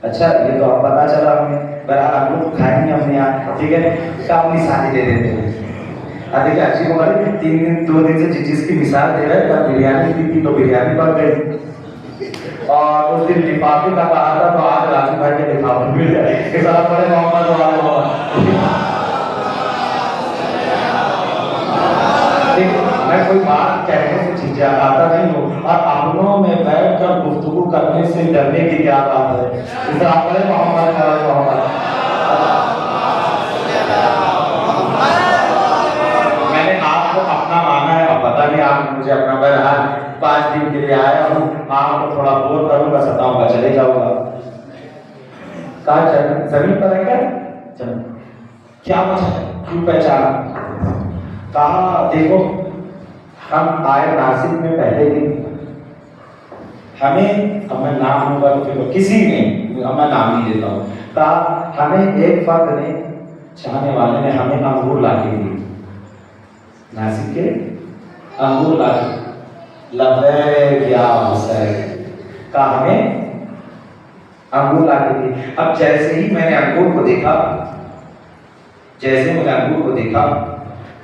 اچھا یہ تو اب پتا چلا ہمیں. بہرحال انگور تو کھائیں گے ہم نے یہاں. ٹھیک ہے کب مثالیں دے دیتے ہیں. دیکھیے اچھی بات ہے. 2 دن سے جس کی مثال دے رہے ہیں بریانی دی تھی تو بریانی بن گئی. اور اس دن لفافے کا کہا تھا تو آج راجو بھائی کے لفافے مل جائے. اس طرح بڑے محمد میں کوئی بات کہنے سے جھجھاتا نہیں ہوں، اور اپنوں میں بیٹھ کر گفتگو کرنے سے ڈرنے کی کیا بات ہے. اس طرح بڑے محمد میں نے آپ کو اپنا مانا ہے. اب پتہ نہیں آپ مجھے اپنا. بہرحال 5 دن کے لیے آیا ہوں، آپ کو تھوڑا بور کروں گا، ستاؤں گا، چلے جاؤں گا. کہاں زمین پر ہے کیا؟ چلو کیا وجہ ہے کیوں پہچانا؟ کہا دیکھو ہم آئے ناسک میں پہلے دن. ہمیں اب میں نام ہوگا تو پھر کسی نے میں نام نہیں دیتا ہوں. کہا ہمیں ایک فرد نے چاہنے والے نے ہمیں انگور لا کے دیے. ناسک کے انگور لا کے لبیک یا حسین. کہا ہمیں انگور لا کے دیے. اب جیسے ہی میں نے انگور کو دیکھا،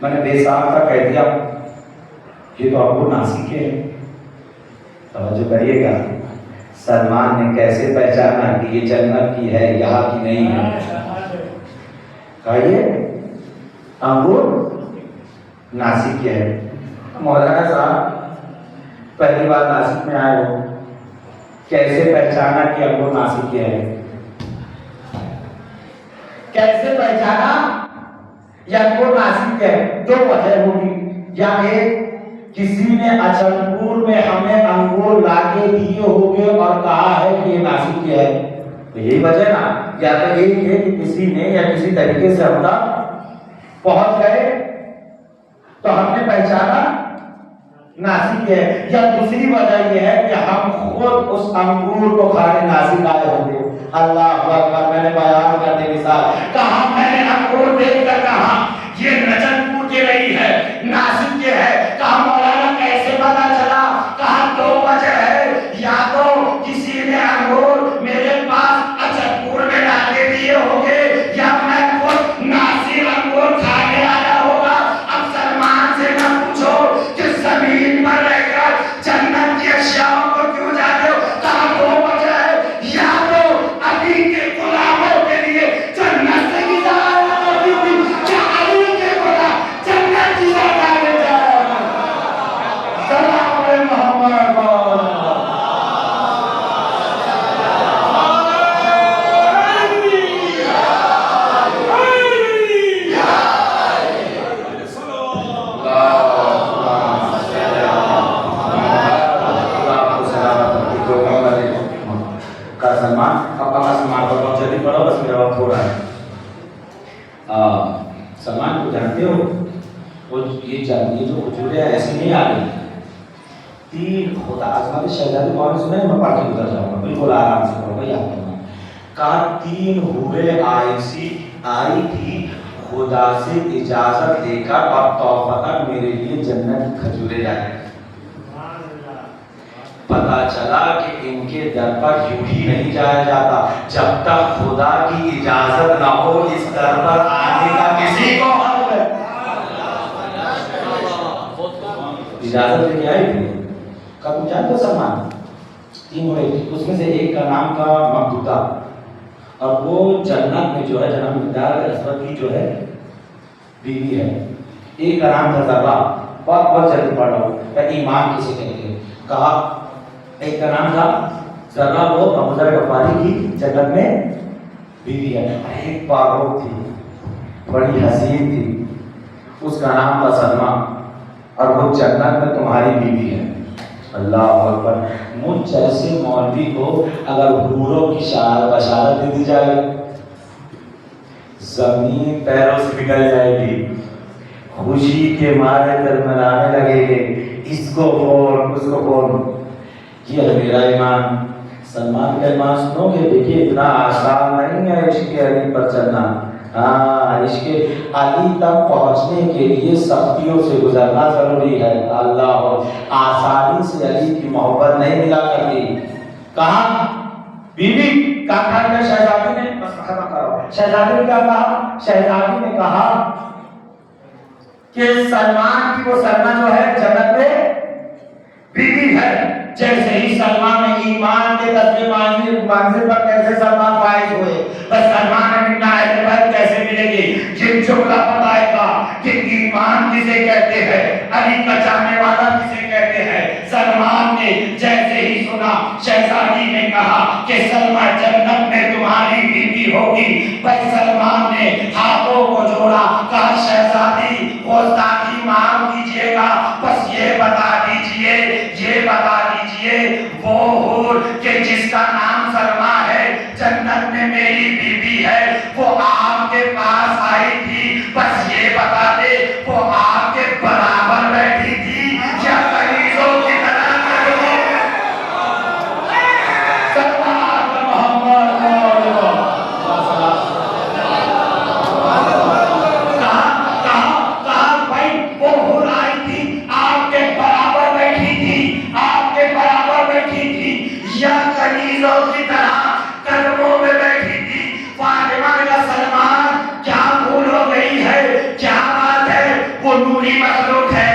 میں نے بے ساختہ کہہ دیا یہ تو انگور ناسک کے ہیں. توجہ کریے گا سلمان نے کیسے پہچانا کہ یہ جنت کی ہے یہاں کی نہیں ہے. کہیے انگور ناسک کے ہے. مولانا صاحب پہلی بار ناسک میں آئے ہو، کیسے پہچانا کہ انگور ناسک کے ہے؟ کیسے پہچانا یا انگور ناسک کے ہے؟ 2 وجہ ہوگی. یا ایک کسی نے اچھلپور میں ہمیں انگور لا کے دیے ہوں گے اور کہا ہے کہ یہ ناسک کے ہے. یہی وجہ نا. یا تو یہ ہے کہ کسی نے یا کسی طریقے سے ہم پہنچ گئے تو ہم نے پہچانا ناسک ہے. یا دوسری وجہ یہ ہے کہ ہم خود اس انگور کو کھانے ناسک آئے ہوں گے. اللہ اکبر. میں نے بیان کرتے مثال کہا میں نے انگور دیکھ کر کہا یہ نجن پور کے نہیں ہے ناسک کے ہے. کہا مولانا کیسے پتا چلا؟ کہا 2 وجہ ہے. یا تو کسی نے انگور میرے پاس اچھلپور میں لا کے دیے ہوں گے یا میں خود ناسک انگور کھانے آیا ہوگا. اب سلمان سے نہ پوچھو کہ زمین پر رہ کر جنت کی اشیاء کو کیوں جاتے ہو. کہا 2 وجہ ہے. یا تو علی کے غلاموں جلدی پڑھو، بس میرا وقت ہو رہا ہے۔ سلمان کو جانتے ہو، یہ جو حجوریں ایسی نہیں آ رہی، تین خدا آزمائش شہزادی مولانا سنے، میں پڑھ کے گزر جاؤں گا، بالکل آرام سے پڑھو، یاد کرنا۔ کہا تین حوریں آئی تھی خدا سے اجازت لے کر اور توفتاً میرے لیے جنت کی کھجوریں لائے۔ پتا چلا کہ ان کے در پر یوں ہی نہیں جایا جاتا جب تک خدا کی اجازت نہ ہو اس در پر آنے کا کسی کو حق ہے۔ اجازت لے کے آئی تھی، کہا تم جانتے ہو سلمان، تین ہوئے، اس میں سے ایک کا نام تھا مقدودہ، اور وہ جنت میں جو ہے جناب مقدار اسود کی جو ہے بیوی ہے۔ ایک کا نام تھا زرا، بہت جلدی پڑھ رہا ہوں، ایمان کسے کہتے ہیں؟ کہا ایک کا نام تھا زرا، وہ ابو ذر غفاری کی جنت میں بیوی ہے۔ ایک پاروک تھی، بڑی حسین تھی، اس کا نام تھا سلمہ، اور وہ جنت میں تمہاری بیوی ہے۔ اللہ اکبر۔ مجھ جیسے مولوی کو اگر حوروں کی بشارت دے دی جائے، زمین پیروں سے نکل جائے گی، خوشی کے مارے ترمنانے لگے گے، اس کو بول اس کو بول۔ یہ ہے میرا ایمان۔ سلمان کا ایمان سنو گے، دیکھیے اتنا آسان نہیں ہے عشق علی پر چلنا۔ عشق علی تک پہنچنے کے لیے سختیوں سے گزرنا ضروری ہے۔ اللہ، آسانی سے علی کی محبت نہیں ملا کرتی۔ کہاں بیوی کا کہا شہزادی نے، بس ختم کرو، شہزادی نے کیا کہا؟ شہزادی نے کہا کہ سلمان کی وہ سلمہ جو ہے جنت میں بیوی ہے۔ جیسے ہی سلمان نے ایمان کے دسویں منزل پر کیسے سلمان فائز ہوئے، بس سلمان نے اہل بیت کیسے ملے گی، جن جملہ بتائے گا کہ ایمان کسے کہتے ہیں، علی کا چاہنے والا کسے کہتے ہیں۔ سلمان نے جیسے ہی سنا شہزادی نے کہا کہ سلمہ جنت میں تمہاری بیوی ہوگی، بس سلمان نے ہاتھوں کو جوڑا، کہا شہزادی گستاخی معاف کیجیے گا، بس یہ بتا دیجیے وہ حور کہ جس کا نام سلمہ ہے جنت میں میری بیوی ہے، وہ آپ کے پاس آئی تھی، بس یہ بتا دے وہ آپ کے برابر بیٹھی تھی یا قریضوں کی طرح کرو؟ سلام محمد کہا بھائی وہ حور آئی تھی، آپ کے برابر بیٹھی تھی، آپ کے برابر بیٹھی تھی یا قریضوں کی طرح قدموں میں بیٹھی تھی۔ فاطمہ کا سلمان کیا بھول ہو گئی ہے، کیا بات ہے، وہ نوری مخلوق ہے،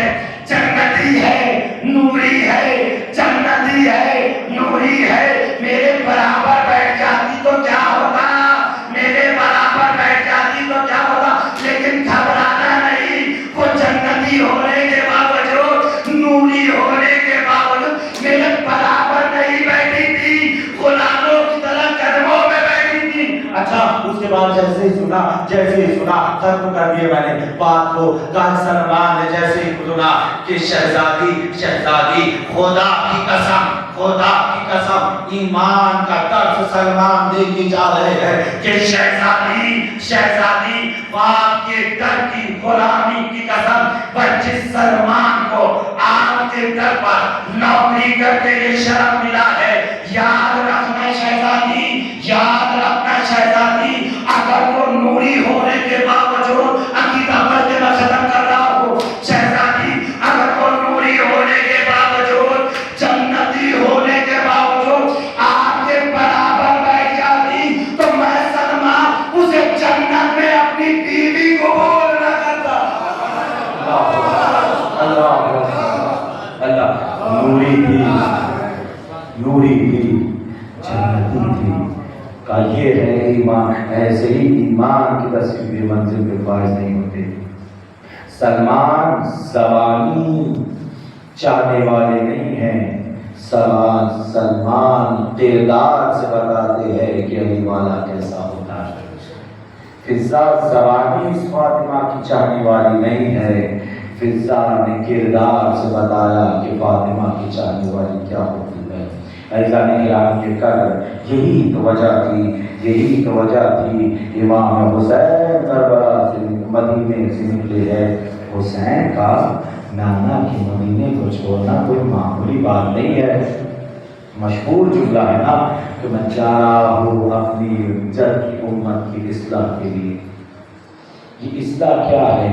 جنتی ہے، نوری ہے، جنتی ہے، نوری ہے، میرے برابر بیٹھ جاتی تو کیا ہوتا، میرے برابر بیٹھ جاتی تو کیا ہوتا، لیکن گھبرانا نہیں، وہ جنتی ہونے کے باوجود، نوری ہونے کے باوجود میرے برابر نہیں بیٹھی تھی، غلاموں کی طرح قدموں میں بیٹھی تھی۔ اچھا اس کے بعد جیسے ہی سنا ختم کر دیا میں نے بات کو، کہا سلمان نے جیسے ہی سنا کہ شہزادی خدا کی قسم ایمان کا درس سلمان دے کے جا رہے ہیں کہ شہزادی باپ کے در کی غلامی کی قسم، پر جس سلمان کو آپ کے در پر نوکری کرتے یہ شرف ملا ہے، یاد رکھنا شہزادی، اگر وہ نوری ہونے کے باوجود عقیدہ پر کے میں ختم کر رہا ہوں، شہزادی اگر وہ نوری ہونے کے باوجود، جنتی ہونے کے باوجود آپ کے برابر بیٹھ جاتی تو میں سلمہ اسے جنت میں اپنی بیوی کو بولنا کرتا۔ اللہ نوری تھی، جنتی تھی، کہ یہ ہے ایمان، ایسے ہی ایمان کی تصویر منزل پہ فائز نہیں ہوتے۔ سلمان زبانی چاہنے والے نہیں ہیں، سلمان کردار سے بتاتے ہیں کہ علی والا کیسا ہوتا ہے۔ فضا زبانی اس فاطمہ کی چاہنے والی نہیں ہے، فضا نے کردار سے بتایا کہ فاطمہ کی چاہنے والی کیا ہوتی ہے۔ فیضان کرام کے کر یہی تو وجہ تھی، یہی تو وجہ تھی امام حسین کربلا سے مدینے سے نکلے ہیں۔ حسین کا نانا کے مدینے کو چھوڑنا کوئی معمولی بات نہیں ہے۔ مشہور جملہ ہے نا کہ میں چاہ رہا ہوں اپنی جد کی امت کی اصلاح کے لیے۔ یہ اصلاح کیا ہے؟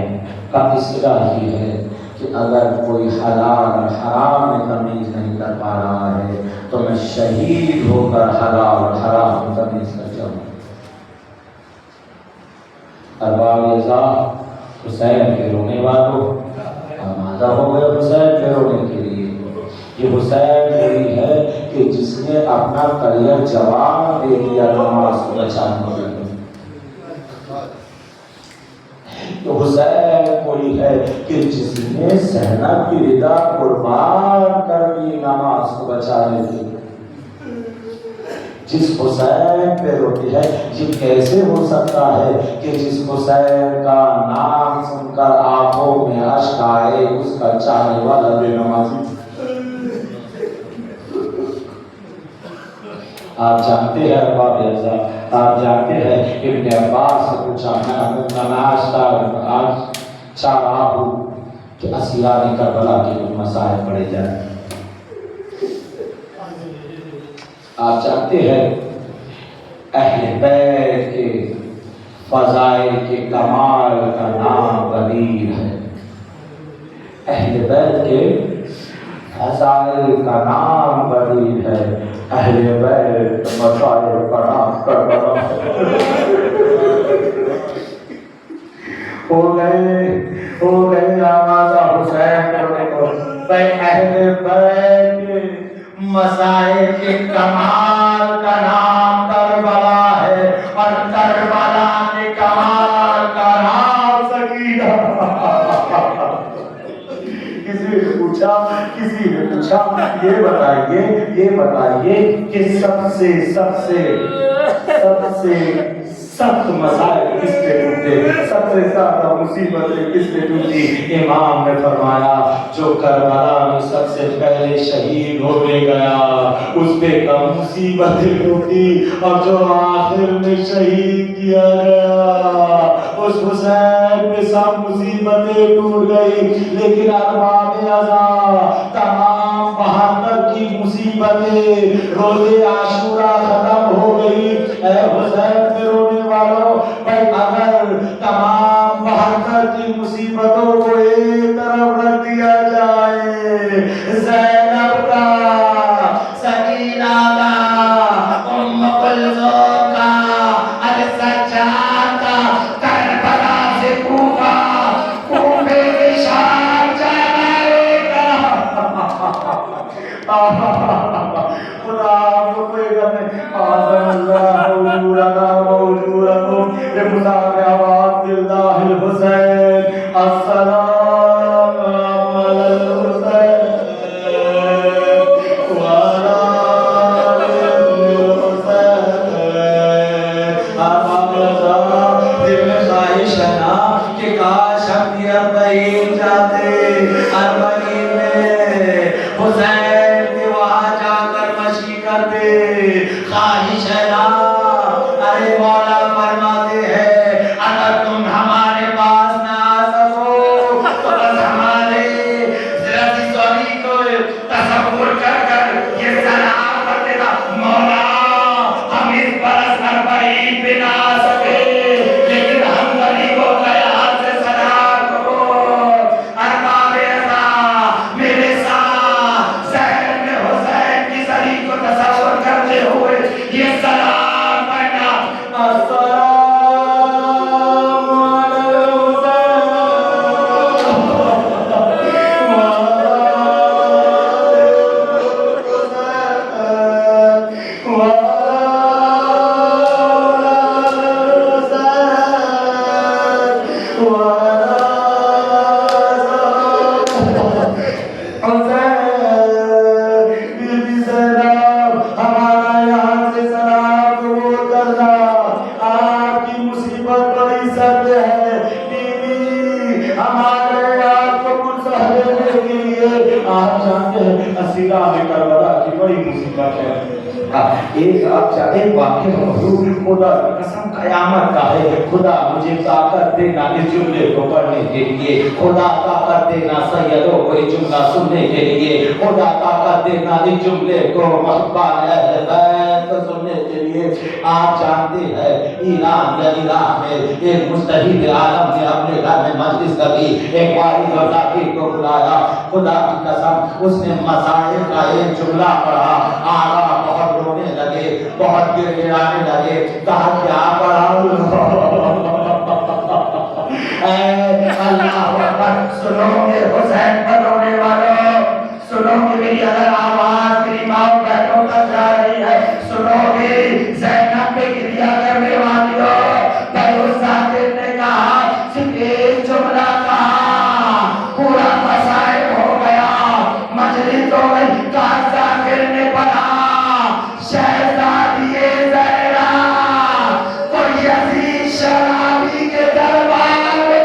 کا اصلاح یہ ہے کہ اگر کوئی حلال اور حرام میں تمیز نہیں کر پا رہا ہے تو میں شہید ہو کر حلال اور حرام میں تمیز کر جاؤں۔ ارباب اعزاز، حسین کے رونے والوں آمادہ ہو گئے حسین کے رونے کے لیے۔ یہ حسین وہی ہے کہ جس نے اپنا کریئر جوان دے دیا نماز کو بچانے کے لیے۔ تو حسین کوئی ہے کہ جس نے زینب کی رضا قربان کر دی نماز کو بچانے کے لیے۔ جس حسین پہ روتی ہے، یہ کیسے ہو سکتا ہے کہ جس حسین کا نام سن کر آنکھوں میں اشک آئے اس کا چاہنے والا بے نمازی۔ آپ جانتے ہیں ارباب اعزاز، آپ جانتے ہیں کہ ابن عباس سے پوچھا میں آج چاہ رہا ہوں کہ اسیران کربلا کے کچھ مسائل پڑھے جائیں۔ آپ جانتے ہیں اہل بیت کے فضائل کے کمال کا نام غدیر ہے۔ اہل بیت کے فضائل کا نام غدیر ہے۔ اہل بیت مسائل کا نام کربلا ہو گئے آمادہ حسین کرنے کو۔ اہل بیت کے مسائل کے کمال کا نام کربلا ہے اور کربلا کے کمال کا نام سکینہ۔ کسی نے پوچھا یہ بتائیے کہ سب سے سخت مسائل کس پہ ٹوٹے، سب سے زیادہ مصیبتیں کس پہ ٹوٹی؟ امام نے فرمایا جو کربلا میں سب سے پہلے شہید ہونے گیا اس پہ کم مصیبتیں ٹوٹی، اور جو آخر میں شہید کیا گیا اس حسین پہ سب مصیبتیں ٹوٹ گئی۔ لیکن ارباب اعزاز تمام 72 کی مصیبتیں روزے عاشورہ ختم ہو گئی۔ اے حسین پہ رونے والوں، بھائی اگر تمام 72 کی مصیبتوں کو ایک طرف رکھ دیا جائے، زینب کا، سکینہ کا، ام کلثوم کا، السجاد کا، کربلا سے کوفہ، کوفے سے شام جائے گا۔ خدا آپ کو کوئی کرنے آزم اللہ حضورنا موجورکم بمصاب آواز اللہ الحسین السلام علی الحسین وعلی الحسین۔ آپ دل میں خواہش ہے نا کہ کاش ہم بھی 40 جاتے، 40 میں حسین کے وہاں جا کر مشی کرتے۔ خواہش ہے نا، ارے مولا فرماتے ہیں اگر تم ہمارے پاس نہ آ سکو تو بس ہمارے ذرا سوری کو تصور کر یہ سلام کر دینا، مولا ہم اس برس 40 پہ نہ آ سکے تھا. ایک واقعہ خدا کی قسم قیامت کا ہے. خدا مجھے طاقت دینا اس جملے کو پڑھنے کے لیے, خدا طاقت دینا سیدوں کو یہ جملہ سننے کے لیے, خدا طاقت دینا اس جملے کو محبان اہل بیت کو سننے کے لیے. آپ جانتے ہیں ایران یا عراق میں ایک مجتہد عالم نے اپنے گھر میں مجلس کری, ایک واحد اور ذاکر کو بلایا. خدا کی قسم اس نے مسائل کا ایک جملہ پڑھا, آقا بہت رونے لگے, بہت گر گرانے لگے. کہا کیا پڑھا؟ اے اللہ اکبر, سنو گے حسین پر رونے والوں, سنو گے میری اگر آواز میری ماں بہنوں تک جا رہی ہے, سنو گے زینب پہ گریا کرنے والیوں. بھائی ذاکر نے کہا صرف ایک جملہ کہا, پورا مسائل ہو گیا, مجلس ہو گئی. کہا ذاکر نے پڑھا شہزادی زہرا کو یزید شرابی کے دربار میں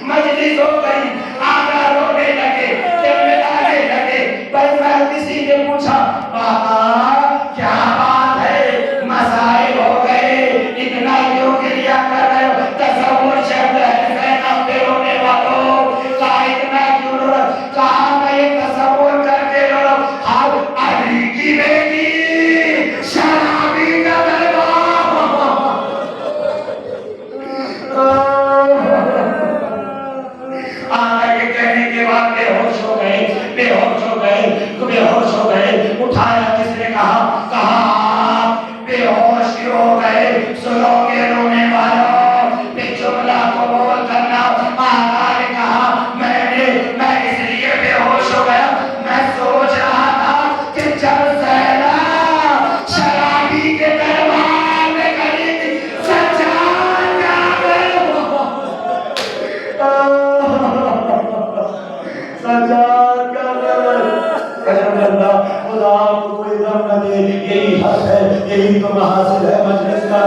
مجلس ہو گئی. آقا رونے لگے, چمڑانے لگے. بھائی کسی نے پوچھا آقا کیا بات ہے, مسائل ہو گئے, اتنا کیوں گریا کر رہے ہو؟ تصور شہد زینب پہ رونے والوں, کہا اتنا کیوں رو رہے ہو؟ کہا میں یہ تصور کر کے رو رہا ہوں, اب علی کی بیٹی شرابی کا آقا کے کہنے کے بعد بے ہوش ہو گئے, بے ہوش ہو گئے, بے ہوش ہو گئے. اٹھایا کس نے کہا, کہا بے ہوش کیوں ہو گئے؟ سنو گے رونے والوں, بے جملہ قبول کرنا. آقا نے کہا میں اس لیے بے ہوش ہو گیا, میں سوچ رہا تھا کہ جب زینب شرابی کے دربار میں کھڑی تھی, سجاد سجاد کا خدا آپ کو کوئی غم نہ دے. یہی حق ہے, یہی تو محاصل ہے مجلس کا.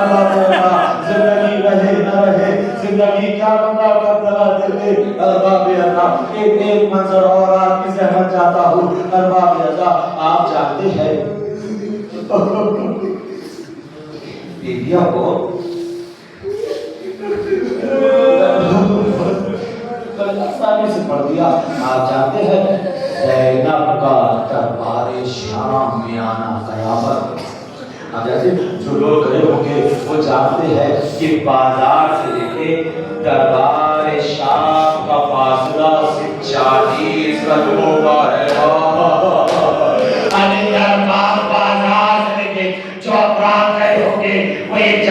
زندگی رہے نہ رہے, زندگی کیا بندہ کر دلا دے. ارباب اللہ, ایک منظر اور آپ کی زحمت چاہتا ہوں. ارباب اللہ, آپ جانتے ہیں بیویوں کو آسانی سے پڑھ دیا. آپ جانتے ہیں زینب کا دربار شام میں آنا قیامت. اب جیسے جو لوگ گئے ہوں گے وہ جانتے ہیں کہ بازار سے لے کے دربار شام کا فاصلہ صرف 40 قدموں کا ہے. دربار بازار سے لے کے جو افراد گئے ہوں گے وہ یہ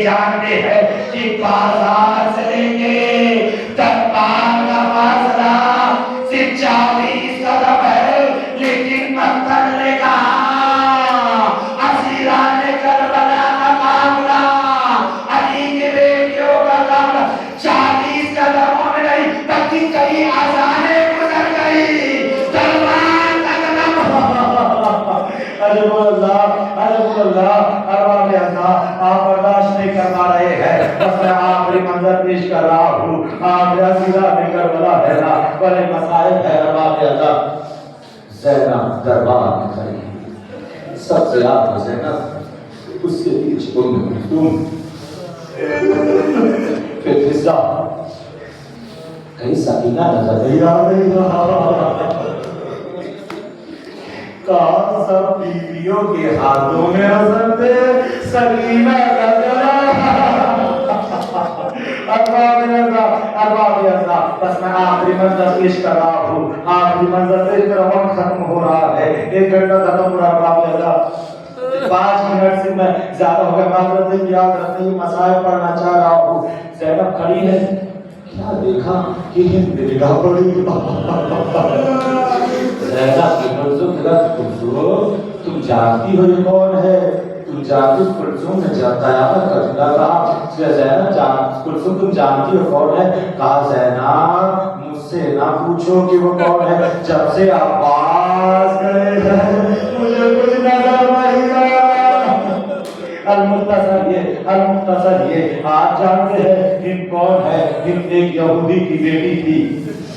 جانتے ہیں کہ بازار سے لے کے دربار کا فاصلہ صرف 40 قدم ہے. لیکن مقتل نے کہا, اسیران کربلا کا معاملہ, علی کے بیٹیوں کا معاملہ 40 قدموں میں نہیں بلکہ کئی اذانیں گزر گئی. دربار کا قدم عجب اللہ ارباب اللہ, آپ برداشت نہیں کر پا رہے ہیں. بس میں آخری منظر پیش کر رہا ہوں. آپ رسیدہ میں کربلا ہے نا, بڑے مسائل ہے. ارباب اللہ, زینب دربار میں کھڑی, سب سے آپ زینب, اس کے پیچھے ام کلثوم, پھر فضا, کہیں سکینہ نظر نہیں آ رہی. کہاں سب بیویوں کے ہاتھوں میں حضرت سکینہ کا ارباب اللہ, بس میں آخری منظر پیش کر رہا ہوں. آخری منظر پیش کر رہا ہوں, ختم ہو رہا ہے, 1 گھنٹہ ختم ہو رہا. ارباب اللہ, 5 منٹ سے میں زیادہ ہو گیا. معذرت یاد رکھنے مسائل پڑھنا چاہ رہا ہوں. زینب کھڑی ہے, کیا دیکھا کہ نگاہ پڑی. زینب کی کلثوم, تم جانتی ہو یہ کون ہے؟ تم جانتی ہو کلثوم نے قیامت کا جملہ کہا. زینب کلثوم تم جانتی ہو کون ہے؟ کہا زینب مجھ سے نہ پوچھو کہ وہ کون ہے, جب سے عباس گئے ہیں مجھے کچھ نظر نہیں آیا. المختصر یہ, آپ جانتے ہیں ہند کون ہے؟ ہند ایک یہودی کی بیٹی تھی.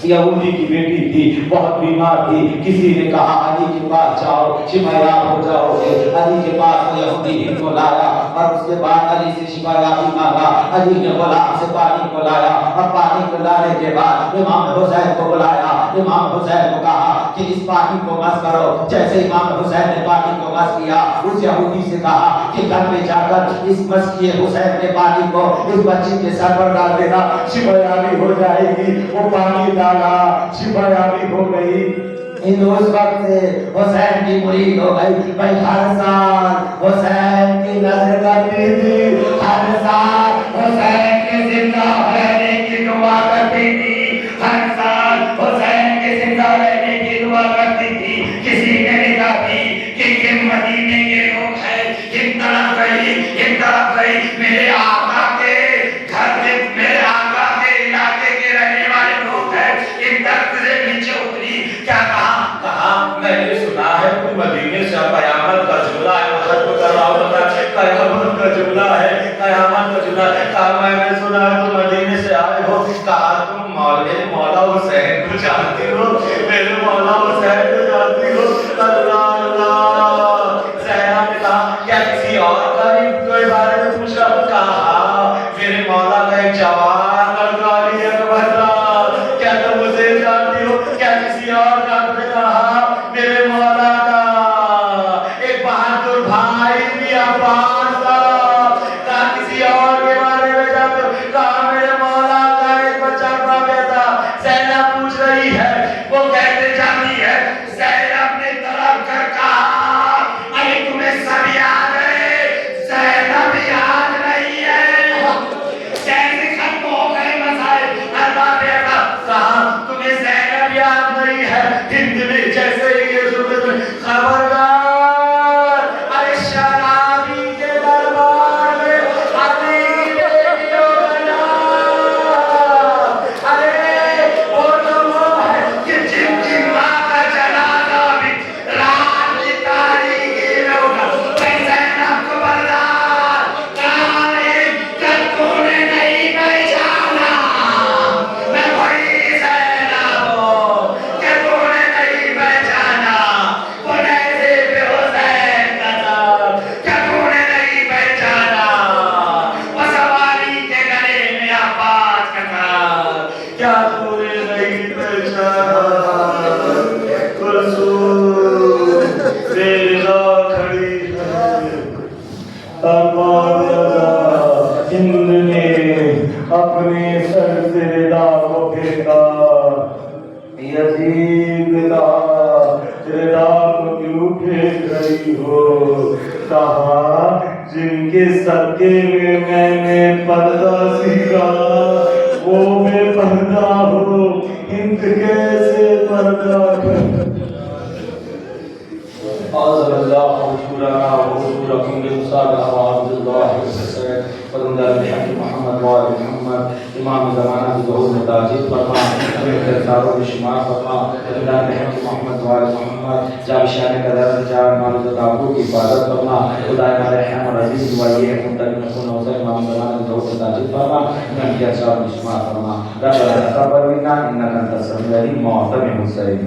یہودی کی بیٹی تھی، بہت بیمار تھی. کسی نے کہا علی کے پاس جاؤ شفا یاب ہو جاؤ گے. علی کے پاس یہودی ان کو لایا اور اس کے بعد علی سے شفا یابی مانگا. علی نے غلام سے پانی کو لایا اور پانی کو لانے کے بعد امام حسین کو بلایا. امام حسین کو کہا کہ اس پانی کو مس کرو. جیسے امام حسین نے پانی کو مس کیا اس یہودی سے کہا کہ گھر میں جا کر اس مس کیے حسین کے پانی کو اس بچی کے سر پر ڈال دینا، شفا یابی ہو جائے گی. وہ پانی ڈالا، شفا یابی ہو گئی. اس وقت سے حسین کی مرید ہو گئی. بھائی ہر سال حسین کی نظر کرتی تھی، ہر سال حسین کے زندہ رہنے کی دعا کرتی تھی، ہر سال حسین کے زندہ رہنے کی دعا کرتی تھی. کسی نے لکھا تھی کہ یہ مدینے کے لوگ ہیں، ان طرف گئی میرے آقا کے گھر میں، میرے آقا کے علاقے کے رہنے والے لوگ ہیں. ان درخت سے نیچے اتری. کیا کہا میں نے سنا ہے تو مدینے سے قیامت کا جملہ ہے. ختم کر رہا ہوں، قیامت کا جملہ ہے، قیامت کا جملہ ہے. کہا میں نے سنا ہے تو مدینے سے آئے ہو. کہا تم میرے مولا حسین کو جانتی ہو، میرے مولا حسین کو جانتی ہو. اللہ اللہ. زینب نے کہا کیا کسی اور کا بھی کوئی بارے میں پوچھ رہا ہوں؟ کہا میرے مولا کا ایک جوان لڑکا علی اکبر تھا، کیا تم اسے جانتی ہو؟ کیا کسی اور کا؟ نے کہا میرے مولا کا ایک بہادر بھائی بھی عباس تھا. کہا کسی اور کے بارے میں جانتے ہو؟ کہا میرے مولا کا ایک بچہ رابع تھا. زینب پوچھ رہی ہے، وہ کہتے جاتی ہے. زینب نے طلب کر کہا ارے تمہیں سب یاد ہے؟ زینب یاد نہیں ہے. جیسے ختم ہو گئے مسائل. کہا تمہیں زینب یاد نہیں ہے؟ ہند میں جیسے یہ خبردار ارے شرابی کے دربار میں علی بیٹیوں بنا. ارے وہ تو وہ ہے کہ جن کی ماں کا جنازہ بھی رات کی تاریکی میں اٹھا. میں زینب کو بردار تو نے نہیں پہچانا. میں وہی زینب ہوں کہ تو نے نہیں پہچانا. وہ نیزے پہ حسین کا تھا کہ تو نے نہیں پہچانا. وہ سواری کے گلے میں عباس کا تھا کیا تو نے نہیں پہچانا. رسول میرا کھڑی ہے ہند نے اپنے سر سے ردا کو پھینکا. یزید ردا کو کیوں پھینک رہی ہو؟ کہا جن کے صدقے میں نے پردہ سیکھا وہ بے پردہ ہو. ہند کیسے پردہ کر. أعوذ بالله وشكرنا وشكركم للمصالحة وعبد الله والسلام ورمضان بحق محمد وآل محمد إمام زمانہ ظهور متاجد فرما اختصار و شمار فرما رمضان بحق محمد وآل محمد جابشان قدر جان مالز دعوت کی حفاظت فرما خدای رحم اور عزیز ولی منتقم خون حسین امام زمانہ ظهور متاجد فرما ان کی اثار و شمار فرما ربنا تقبل منا انك انت السميع العليم معظم حسین.